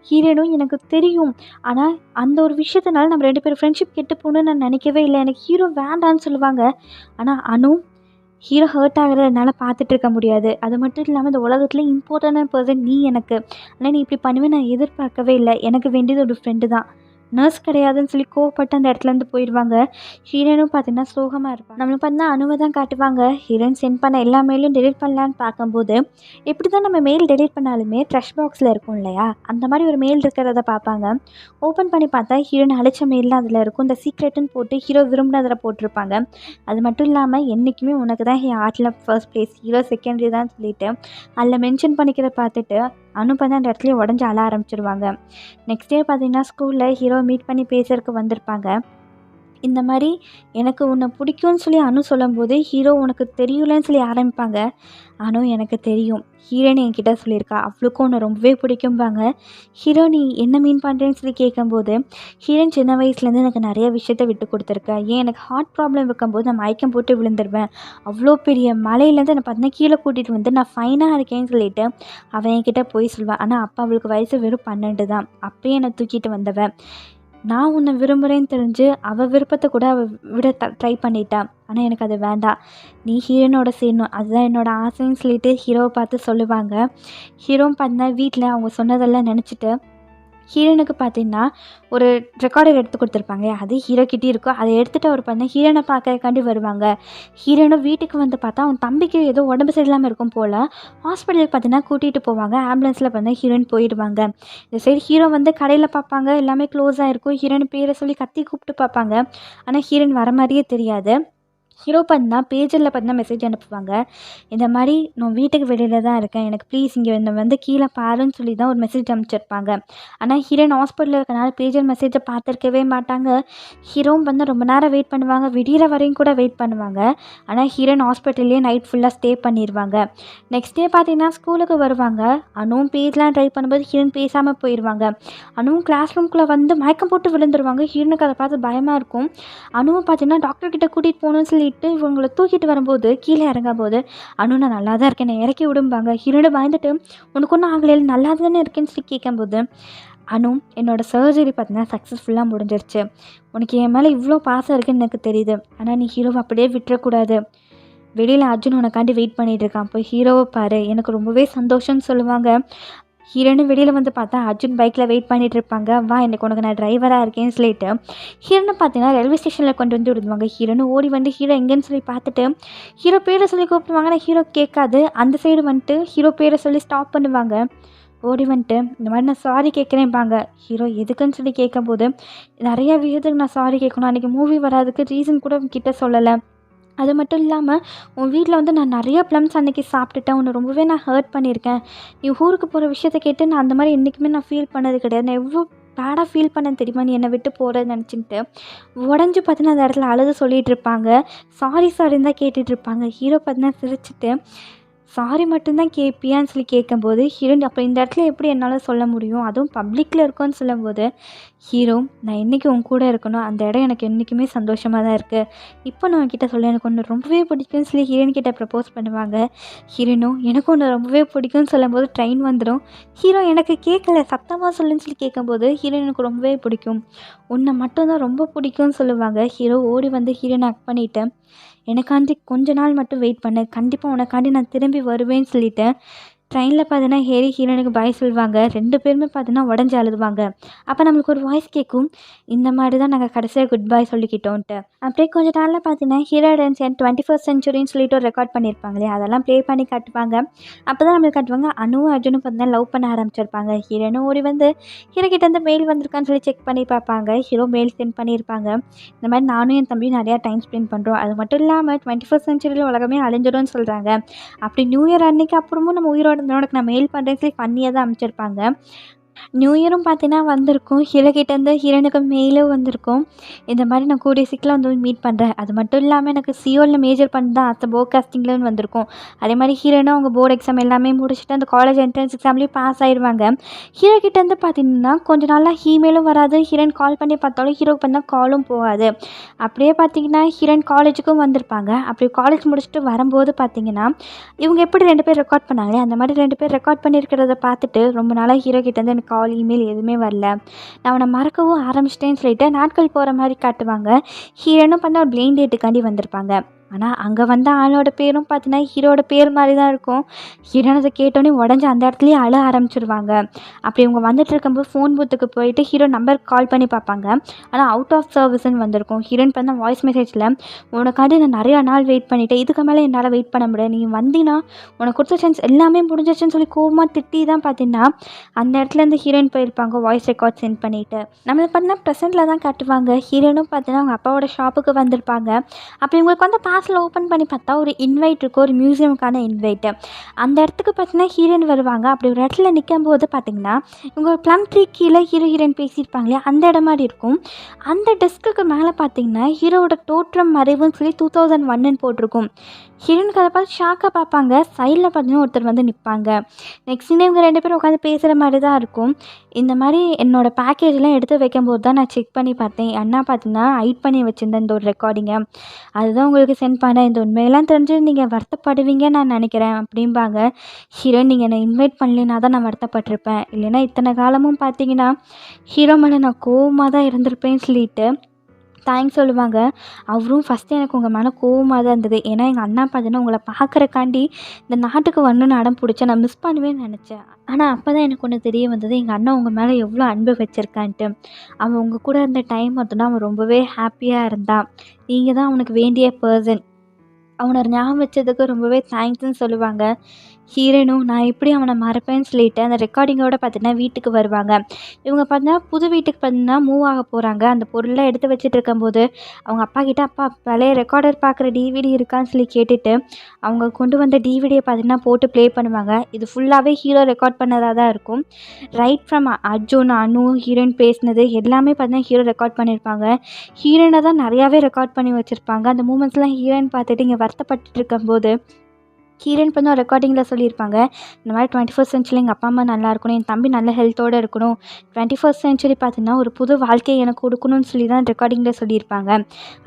ஹீரோயினும் எனக்கு தெரியும். ஆனால் அந்த ஒரு விஷயத்தினால நம்ம 2 பேரும் ஃப்ரெண்ட்ஷிப் கெட்டு போகணும்னு நான் நினைக்கவே இல்லை. எனக்கு ஹீரோ வேண்டான்னு சொல்லுவாங்க. ஆனால் அனு ஹீரோ ஹர்ட் ஆகுறத என்னால் பார்த்துட்டு இருக்க முடியாது. அது மட்டும் இல்லாமல் இந்த உலகத்திலே இம்பார்ட்டன்டான பர்சன் நீ எனக்கு. ஆனால் நீ இப்படி பண்ணுவேன்னு நான் எதிர்பார்க்கவே இல்லை. எனக்கு வேண்டியது ஒரு ஃப்ரெண்டு தான். நர்ஸ் கிடையாதுன்னு சொல்லி கோவப்பட்டு அந்த இடத்துலேருந்து போயிடுவாங்க. ஹீரோயினும் பார்த்தீங்கன்னா சோகமாக இருப்பாங்க. நம்மளுக்கு பார்த்தீங்கன்னா அனுவை தான் காட்டுவாங்க. ஹீரோயின் சென்ட் பண்ண எல்லா மெயிலும் டெலிட் பண்ணலான்னு பார்க்கும்போது எப்படி தான் நம்ம மெயில் டெலிட் பண்ணாலுமே ட்ரஷ் பாக்ஸில் இருக்கும் இல்லையா, அந்த மாதிரி ஒரு மெயில் இருக்கிறத பார்ப்பாங்க. ஓப்பன் பண்ணி பார்த்தா ஹீரோயின் அழைச்ச மெயிலாம் அதில் இருக்கும். இந்த சீக்ரெட்டுன்னு போட்டு ஹீரோ விரும்பினதில் போட்டிருப்பாங்க. அது மட்டும் இல்லாமல் என்றைக்குமே உனக்கு தான் என் ஆர்ட்டில் ஃபர்ஸ்ட் ப்ளேஸ், ஹீரோ செகண்டரி தான் சொல்லிட்டு அதில் மென்ஷன் பண்ணிக்கிறத பார்த்துட்டு அனு பண்ண அந்த இடத்துலயே உடஞ்சி அழ ஆரம்பிச்சிருவாங்க. நெக்ஸ்ட் டே பார்த்தீங்கன்னா ஸ்கூலில் ஹீரோ மீட் பண்ணி பேசுறதுக்கு வந்திருப்பாங்க. இந்த மாதிரி எனக்கு உன்னை பிடிக்கும்னு சொல்லி அனு சொல்லும்போது ஹீரோ உனக்கு தெரியலன்னு சொல்லி ஆரம்பிப்பாங்க. அனு எனக்கு தெரியும், ஹீரோயின் என்கிட்ட சொல்லியிருக்கா, அவளுக்கும் உன்னை ரொம்பவே பிடிக்கும்பாங்க. ஹீரோ நீ என்ன மீன் பண்ணுறேன்னு சொல்லி கேட்கும்போது ஹீரோயின் சின்ன வயசுலேருந்து எனக்கு நிறைய விஷயத்த விட்டு கொடுத்துருக்கா. ஏன் எனக்கு ஹார்ட் ப்ராப்ளம் வைக்கும்போது நான் மயக்கம் போட்டு விழுந்துருவேன். அவ்வளோ பெரிய மலையிலேருந்து என்னை பார்த்தீங்கன்னா கீழே கூட்டிகிட்டு வந்து நான் ஃபைனாக இருக்கேன்னு சொல்லிட்டு அவன் என்கிட்ட போய் சொல்லுவாள். ஆனால் அப்போ அவளுக்கு வயசு வெறும் 12 தான். அப்பயே என்னை தூக்கிட்டு வந்தவன். நான் உன்னை விரும்புகிறேன்னு தெரிஞ்சு அவள் விருப்பத்தை கூட அவள் விட ட்ரை பண்ணிட்டா. ஆனால் எனக்கு அது வேண்டாம், நீ ஹீரோனோட சேரணும், அதுதான் என்னோடய ஆசைன்னு சொல்லிட்டு ஹீரோவை பார்த்து சொல்லுவாங்க. ஹீரோவும் பார்த்தீங்கன்னா வீட்டில் அவங்க சொன்னதெல்லாம் நினச்சிட்டு ஹீரோனுக்கு பார்த்தீங்கன்னா ஒரு ரெக்கார்டர் எடுத்து கொடுத்துருப்பாங்க. அது ஹீரோக்கிட்டே இருக்கும். அதை எடுத்துகிட்டு அவர் பார்த்தீங்கன்னா ஹீரோனை பார்க்கறக்காண்டி வருவாங்க. ஹீரோனும் வீட்டுக்கு வந்து பார்த்தா அவன் தம்பிக்கு ஏதோ உடம்பு சரியில்லாமல் இருக்கும் போல். ஹாஸ்பிட்டலுக்கு பார்த்தீங்கன்னா கூட்டிகிட்டு போவாங்க. ஆம்புலன்ஸில் பார்த்தீங்கன்னா ஹீரோயின் போயிடுவாங்க. இந்த சைடு ஹீரோ வந்து கடையில் பார்ப்பாங்க, எல்லாமே க்ளோஸாக இருக்கும். ஹீரோயின் பேரை சொல்லி கத்தி கூப்பிட்டு பார்ப்பாங்க. ஆனால் ஹீரோயின் வர மாதிரியே தெரியாது. ஹீரோ பார்த்தீங்கன்னா பேஜரில் பார்த்தீங்கன்னா மெசேஜ் அனுப்புவாங்க. இந்த மாதிரி நான் வீட்டுக்கு வெளியில் தான் இருக்கேன், எனக்கு ப்ளீஸ் இங்கே என்னை வந்து கீழே பாருன்னு சொல்லி தான் ஒரு மெசேஜ் அனுப்பிச்சிருப்பாங்க. ஆனால் ஹீரோயின் ஹாஸ்பிட்டலில் இருக்கனால பேஜர் மெசேஜை பார்த்துருக்கவே மாட்டாங்க. ஹீரோவும் வந்து ரொம்ப நேரம் வெயிட் பண்ணுவாங்க, விடிகிற வரையும் கூட வெயிட் பண்ணுவாங்க. ஆனால் ஹீரோயின் ஹாஸ்பிட்டல்லே நைட் ஃபுல்லாக ஸ்டே பண்ணிடுவாங்க. நெக்ஸ்ட் டே பார்த்தீங்கன்னா ஸ்கூலுக்கு வருவாங்க. அனுவும் பேஜ்லாம் ட்ரை பண்ணும்போது ஹீரோயின் பேசாமல் போயிடுவாங்க. அனுவும் கிளாஸ் ரூம்குள்ளே வந்து மயக்கம் போட்டு விழுந்துருவாங்க. ஹீரோனுக்கு அதை பார்த்து பயமாக இருக்கும். அனுவும் பார்த்தீங்கன்னா டாக்டர்கிட்ட கூட்டிகிட்டு போகணும்னு சொல்லி இவங்களை தூக்கிட்டு வரும்போது கீழே இறங்கும்போது அனு நான் நல்லா தான் இருக்கேன், என்னை இறக்கி விடும்பாங்க. ஹீரோட பயந்துட்டு உனக்கு ஒன்றும் ஆகலையில் நல்லா தானே இருக்கேன்னு சொல்லி கேட்கும்போது அனு என்னோட சர்ஜரி பார்த்தீங்கன்னா சக்ஸஸ்ஃபுல்லாக முடிஞ்சிருச்சு, உனக்கு என் மேலே இவ்வளோ பாசம் இருக்குன்னு எனக்கு தெரியுது, ஆனால் நீ ஹீரோவை அப்படியே விட்டுறக்கூடாது, வெளியில் அர்ஜுன் உனக்காண்டி வெயிட் பண்ணிகிட்டு இருக்கான், போய் ஹீரோவை பாரு, எனக்கு ரொம்பவே சந்தோஷம்னு சொல்லுவாங்க. ஹீரோனும் வெளியில் வந்து பார்த்தா அர்ஜுன் பைக்கில் வெயிட் பண்ணிகிட்டு இருப்பாங்க. வா எனக்கு உனக்கு நான் டிரைவராக இருக்கேன்னு சொல்லிட்டு ஹீரோனை பார்த்தீங்கன்னா ரயில்வே ஸ்டேஷனில் கொண்டு வந்து விடுவாங்க. ஹீரோனும் ஓடி வந்து ஹீரோ எங்கேன்னு சொல்லி பார்த்துட்டு ஹீரோ பேரை சொல்லி கூப்பிடுவாங்க. ஆனால் ஹீரோ கேட்காது. அந்த சைடு வந்துட்டு ஹீரோ பேரை சொல்லி ஸ்டாப் பண்ணுவாங்க. ஓடி வந்துட்டு இந்த மாதிரி நான் சாரி கேட்குறேன்பாங்க. ஹீரோ எதுக்குன்னு சொல்லி கேட்கும்போது நிறையா விஷயத்துக்கு நான் சாரி கேட்கணும், அன்றைக்கி மூவி வராதுக்கு ரீசன் கூட கிட்ட சொல்லலை, அது மட்டும் இல்லாமல் உன் வீட்டில் வந்து நான் நிறையா ப்ளம்ஸ் அன்றைக்கி சாப்பிட்டுட்டேன், உன்னை ரொம்பவே நான் ஹர்ட் பண்ணியிருக்கேன், நீ ஊருக்கு போகிற விஷயத்த கேட்டு நான் அந்த மாதிரி என்றைக்குமே நான் ஃபீல் பண்ணது கிடையாது, நான் எவ்வளோ பேடாக ஃபீல் பண்ணேன் தெரியுமா நீ என்னை விட்டு போகிறேன்னு நினச்சின்ட்டு உடஞ்சி பார்த்தீங்கன்னா அந்த இடத்துல அழுது சொல்லிகிட்டு இருப்பாங்க. சாரி சாரின்னு தான் கேட்டுட்ருப்பாங்க. ஹீரோ பார்த்தீங்கன்னா சிரிச்சிட்டு சாரி மட்டும்தான் கேட்பியான்னு சொல்லி கேட்கும்போது ஹீரோயின் அப்போ இந்த இடத்துல எப்படி என்னால் சொல்ல முடியும், அதுவும் பப்ளிக்கில் இருக்கோன்னு சொல்லும்போது ஹீரோ நான் என்றைக்கு உன் கூட இருக்கணும், அந்த இடம் எனக்கு என்றைக்குமே சந்தோஷமாக தான் இருக்குது, இப்போ நான் உன்கிட்ட சொல்ல எனக்கு ஒன்று ரொம்பவே பிடிக்கும்னு சொல்லி ஹீரோயின் கிட்டே ப்ரப்போஸ் பண்ணுவாங்க. ஹீரோனும் எனக்கு ஒன்று ரொம்பவே பிடிக்கும்னு சொல்லும்போது ட்ரெயின் வந்துடும். ஹீரோ எனக்கு கேட்கல சத்தமாக சொல்லுன்னு சொல்லி கேட்கும்போது ஹீரோயின் எனக்கு ரொம்பவே பிடிக்கும், உன்னை மட்டும்தான் ரொம்ப பிடிக்கும்னு சொல்லுவாங்க. ஹீரோ ஓடி வந்து ஹீரோனை ஹக் பண்ணிவிட்டு எனக்காண்டி கொஞ்ச நாள் மட்டும் வெயிட் பண்ணு, கண்டிப்பாக உனக்காண்டி நான் திரும்பி வருவேன்னு சொல்லிவிட்டு ட்ரெயினில் பார்த்தீங்கன்னா ஹேரி ஹீரோனுக்கு பாய் சொல்லுவாங்க. 2 பேருமே பார்த்தீங்கன்னா உடஞ்சி அழுதுவாங்க. அப்போ நம்மளுக்கு ஒரு வாய்ஸ் கேட்கும், இந்த மாதிரி தான் நாங்கள் கடைசியாக குட் பாய் சொல்லிக்கிட்டோன்ட்டு. அப்படியே கொஞ்சம் நாளில் பார்த்தீங்கன்னா ஹீரோ டான்ஸ் 21st சென்ச்சுரின்னு சொல்லிட்டு ஒரு ரெக்கார்ட் பண்ணியிருப்பாங்களே அதெல்லாம் ப்ளே பண்ணி காட்டுவாங்க. அப்போ தான் நம்மளுக்கு காட்டுவாங்க அனுவும் அர்ஜுனும் பார்த்தீங்கன்னா லவ் பண்ண ஆரம்பிச்சிருப்பாங்க. ஹீரோனும் ஓடி வந்து ஹீரோ கிட்டேருந்து மெயில் வந்திருக்கான்னு சொல்லி செக் பண்ணி பார்ப்பாங்க. ஹீரோ மெயில் சென்ட் பண்ணியிருப்பாங்க. இந்த மாதிரி நானும் என் தம்பியும் நிறையா டைம் ஸ்பெண்ட் பண்ணுறோம், அது மட்டும் இல்லாமல் 21st சென்ச்சுரியில் உலகமே அழிஞ்சிடும்னு சொல்கிறாங்க, அப்படி நியூ இயர் அன்றைக்கி அப்புறமும் நம்ம உயிரோட உனக்கு நான் மெயில் பண்ணுறேன்னு சொல்லி ஃபன்னியாக தான் அனுப்பிச்சிருப்பாங்க. நியூ இயரும் பார்த்தீங்கன்னா வந்திருக்கும். ஹீரோ கிட்டேருந்து ஹீரோயினுக்கு மெயிலும் வந்திருக்கும். இந்த மாதிரி நான் கூடிய சீக்கிரம் வந்து மீட் பண்ணுறேன். அது மட்டும் இல்லாமல் எனக்கு சியோலில் மேஜர் பண்ண தான் அத்த போர்ட் காஸ்டிங்லன்னு வந்திருக்கும். அதே மாதிரி ஹீரோயினும் அவங்க போர்டு எக்ஸாம் எல்லாமே முடிச்சுட்டு அந்த காலேஜ் என்ட்ரன்ஸ் எக்ஸாம்லேயும் பாஸ் ஆயிடுவாங்க. ஹீரோ கிட்டேருந்து பார்த்தீங்கன்னா கொஞ்சம் நாளாக இமெயிலும் வராது. ஹீரோயின் கால் பண்ணி பார்த்தாலும் ஹீரோக்கு பார்த்தா காலும் போகாது. அப்படியே பார்த்தீங்கன்னா ஹீரோயின் காலேஜுக்கும் வந்திருப்பாங்க. அப்படி காலேஜ் முடிச்சுட்டு வரும்போது பார்த்தீங்கன்னா இவங்க எப்படி 2 பேர் ரெக்கார்ட் பண்ணாங்களே அந்த மாதிரி 2 பேர் ரெக்கார்ட் பண்ணியிருக்கிறத பார்த்துட்டு ரொம்ப நாளாக ஹீரோ கிட்டேருந்து எனக்கு கால் இமெயில் எதுவுமே வரல, நான் அவனை மறக்கவும் ஆரம்பிச்சிட்டேன்னு சொல்லிட்டு நாட்கள் போகிற மாதிரி காட்டுவாங்க. ஹீரோனும் பார்த்தா ஒரு பிளைண்ட் டேட்டுக்காண்டி வந்திருப்பாங்க. ஆனால் அங்கே வந்த ஆளோட பேரும் பார்த்தீங்கன்னா ஹீரோட பேர் மாதிரி தான் இருக்கும். ஹீரோன் அதை கேட்டோன்னே உடஞ்சி அந்த இடத்துலையே அழ ஆரம்பிச்சிருவாங்க. அப்படி இவங்க வந்துட்டு இருக்கும்போது ஃபோன் பூத்துக்கு போயிட்டு ஹீரோ நம்பருக்கு கால் பண்ணி பார்ப்பாங்க. ஆனால் அவுட் ஆஃப் சர்வீஸ்ன்னு வந்திருக்கும். ஹீரோயின் பார்த்தா வாய்ஸ் மெசேஜில் உனக்காண்டி நான் நிறையா நாள் வெயிட் பண்ணிவிட்டேன், இதுக்கு மேலே என்னால் வெயிட் பண்ண முடியாது, நீ வந்தீங்கன்னா உனக்கு கொடுத்த சான்ஸ் எல்லாமே முடிஞ்சிச்சுன்னு சொல்லி கோவமாக திட்டி தான் பார்த்தீங்கன்னா அந்த இடத்துலேருந்து ஹீரோயின் போயிருப்பாங்க வாய்ஸ் ரெக்கார்ட் சென்ட் பண்ணிவிட்டு. நம்மளை பார்த்தீங்கன்னா ப்ரெசென்ட்டில் தான் காட்டுவாங்க. ஹீரோனும் பார்த்தீங்கன்னா அவங்க அப்பாவோட ஷாப்புக்கு வந்திருப்பாங்க. அப்போ இவங்களுக்கு வந்து பார்சல் ஓப்பன் பண்ணி பார்த்தா ஒரு இன்வைட் இருக்கும், ஒரு மியூசியமுக்கான இன்வைட்டு. அந்த இடத்துக்கு பார்த்தீங்கன்னா ஹீரோயின் வருவாங்க. அப்படி ஒரு இடத்துல நிற்கும்போது பார்த்தீங்கன்னா இவங்க ஒரு ப்ளம் ட்ரீ கீழே ஹீரோயின் பேசியிருப்பாங்களே அந்த இடம் மாதிரி இருக்கும். அந்த டெஸ்க்குக்கு மேலே பார்த்தீங்கன்னா ஹீரோவோட தோற்றம் மறைவுன்னு சொல்லி 2001ன்னு போட்டிருக்கும். ஹீரோனுக்கு அதை பார்த்து ஷாக்காக பார்ப்பாங்க. சைடில் பார்த்தீங்கன்னா ஒருத்தர் வந்து நிற்பாங்க. நெக்ஸ்ட் இவங்க 2 பேரும் உட்காந்து பேசுகிற மாதிரி தான் இருக்கும். இந்த மாதிரி என்னோடய பேக்கேஜ்லாம் எடுத்து வைக்கும்போது தான் நான் செக் பண்ணி பார்த்தேன். அண்ணா பார்த்தீங்கன்னா ஹைட் பண்ணி வச்சுருந்தேன் இந்த ஒரு ரெக்கார்டிங்கை, அதுதான் உங்களுக்கு சென்ட் பண்ணேன். இந்த உண்மையெல்லாம் தெரிஞ்சு நீங்கள் வருத்தப்படுவீங்கன்னு நான் நினைக்கிறேன் அப்படிம்பாங்க. ஹீரோ நீங்கள் என்னை இன்வைட் பண்ணலைன்னா தான் நான் வருத்தப்பட்டிருப்பேன், இல்லைன்னா இத்தனை காலமும் பார்த்தீங்கன்னா ஹீரோ மேலே நான் கோவமாக தான் இருந்திருப்பேன்னு சொல்லிட்டு தேங்க்ஸ் சொல்லுவாங்க. அவரும் ஃபஸ்ட்டு எனக்கு உங்கள் மேலே கோவமாக தான் இருந்தது, ஏன்னா எங்கள் அண்ணா பார்த்தீங்கன்னா உங்களை பார்க்குறக்காண்டி இந்த நாட்டுக்கு வரணுன்னு அடம் பிடிச்சேன், நான் மிஸ் பண்ணுவேன்னு நினச்சேன். ஆனால் அப்போ தான் எனக்கு ஒன்று தெரிய வந்தது, எங்கள் அண்ணன் உங்கள் மேலே எவ்வளோ அன்பு வச்சுருக்கான்ட்டு. அவன் உங்கள் கூட இருந்த டைம் மட்டும்தான் அவன் ரொம்பவே ஹாப்பியாக இருந்தான். நீங்கள் தான் அவனுக்கு வேண்டிய பர்சன், அவனை ஞாபகம் வச்சதுக்கு ரொம்பவே தேங்க்ஸ்ன்னு சொல்லுவாங்க. ஹீரோனும் நான் எப்படி அவனை மறப்பேன்னு சொல்லிட்டு அந்த ரெக்கார்டிங்கோடு பார்த்தீங்கன்னா வீட்டுக்கு வருவாங்க. இவங்க பார்த்தீங்கன்னா புது வீட்டுக்கு பார்த்தீங்கன்னா மூவ் ஆக போகிறாங்க. அந்த பொருளெலாம் எடுத்து வச்சுட்டு இருக்கும்போது அவங்க அப்பா கிட்டே அப்பா பழைய ரெக்கார்டர் பார்க்குற டிவிடி இருக்கான்னு சொல்லி கேட்டுட்டு அவங்க கொண்டு வந்த டிவிடியை பார்த்தீங்கன்னா போட்டு ப்ளே பண்ணுவாங்க. இது ஃபுல்லாகவே ஹீரோ ரெக்கார்ட் பண்ணதாக தான் இருக்கும். Right from Arjun, Anu, heroine பேசினது எல்லாமே பார்த்தீங்கன்னா ஹீரோ ரெக்கார்ட் பண்ணியிருப்பாங்க. ஹீரோயினை தான் நிறையாவே ரெக்கார்ட் பண்ணி வச்சுருப்பாங்க. அந்த மூமெண்ட்ஸ்லாம் ஹீரோயின் பார்த்துட்டு இங்கே வருத்தப்பட்டு இருக்கும்போது ஹீரோயின் பண்ண ஒரு ரெக்கார்டிங்கில் சொல்லியிருப்பாங்க, இந்த மாதிரி 21st சென்ச்சுரியில் எங்கள் அப்பா அம்மா நல்லா இருக்கணும், என் தம்பி நல்ல ஹெல்த்தோடு இருக்கணும், 21st சென்ச்சுரி பார்த்தீங்கன்னா ஒரு புது வாழ்க்கையை எனக்கு கொடுக்கணும்னு சொல்லி தான் ரெக்கார்டிங்கில் சொல்லியிருப்பாங்க.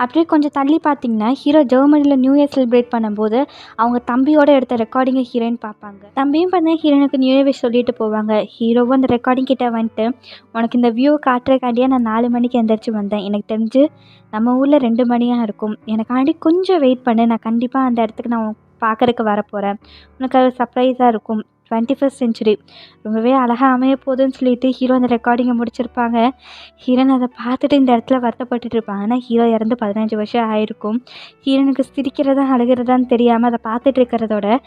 அப்படியே கொஞ்சம் தள்ளி பார்த்தீங்கன்னா ஹீரோ ஜெர்மனியில் நியூ இயர் செலிப்ரேட் பண்ணும்போது அவங்க தம்பியோடு எடுத்த ரெக்கார்டிங்கை ஹீரோயின் பார்ப்பாங்க. தம்பியும் பார்த்தீங்கன்னா ஹீரோனுக்கு நியூ இயர் விஷ் சொல்லிட்டு போவாங்க. ஹீரோவும் அந்த ரெக்கார்டிங் கிட்டே வந்துட்டு உனக்கு இந்த வியூ காட்டுறக்காண்டியாக நான் 4 மணிக்கு எந்திரிச்சு வந்தேன், எனக்கு தெரிஞ்சு நம்ம ஊரில் 2 மணியாக இருக்கும், எனக்காண்டி கொஞ்சம் வெயிட் பண்ணு, நான் கண்டிப்பாக அந்த இடத்துக்கு நான் பார்க்குறக்கு வரப்போகிறேன், உனக்கு அது சர்ப்ரைஸாக இருக்கும், 21st சென்ச்சுரி ரொம்பவே அழகாக அமைய போகுதுன்னு சொல்லிட்டு ஹீரோ அந்த ரெக்கார்டிங்கை முடிச்சிருப்பாங்க. ஹீரோன் அதை பார்த்துட்டு இந்த இடத்துல வருத்தப்பட்டுட்டு இருப்பாங்க. ஆனால் ஹீரோ இறந்து 15 வருஷம் ஆயிருக்கும். ஹீரோனுக்கு சிரிக்கிறதா அழுகிறதான்னு தெரியாமல் அதை பார்த்துட்டு இருக்கிறதோட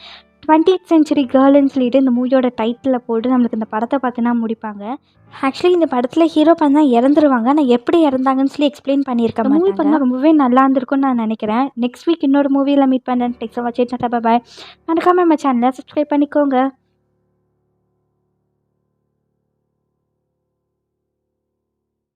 20th சென்ச்சுரி கேர்ள்னு சொல்லிட்டு இந்த மூவியோட டைட்டிலில் போட்டு நம்மளுக்கு இந்த படத்தை பார்த்தீங்கன்னா முடிப்பாங்க. ஆக்சுவலி இந்த படத்தில் ஹீரோ பார்த்தா இறந்துருவாங்க, ஆனால் எப்படி இறந்தாங்கன்னு சொல்லி எக்ஸ்பிளைன் பண்ணியிருக்கேன். மூவி பார்த்தா ரொம்பவே நல்லா இருந்திருக்கும்னு நான் நினைக்கிறேன். நெக்ஸ்ட் வீக் இன்னொரு மூவியில் மீட் பண்ணுறேன். டெக்ஸா வச்சு டாடா பாய். மறக்காம நம்ம சேனலை சப்ஸ்கிரைப் பண்ணிக்கோங்க.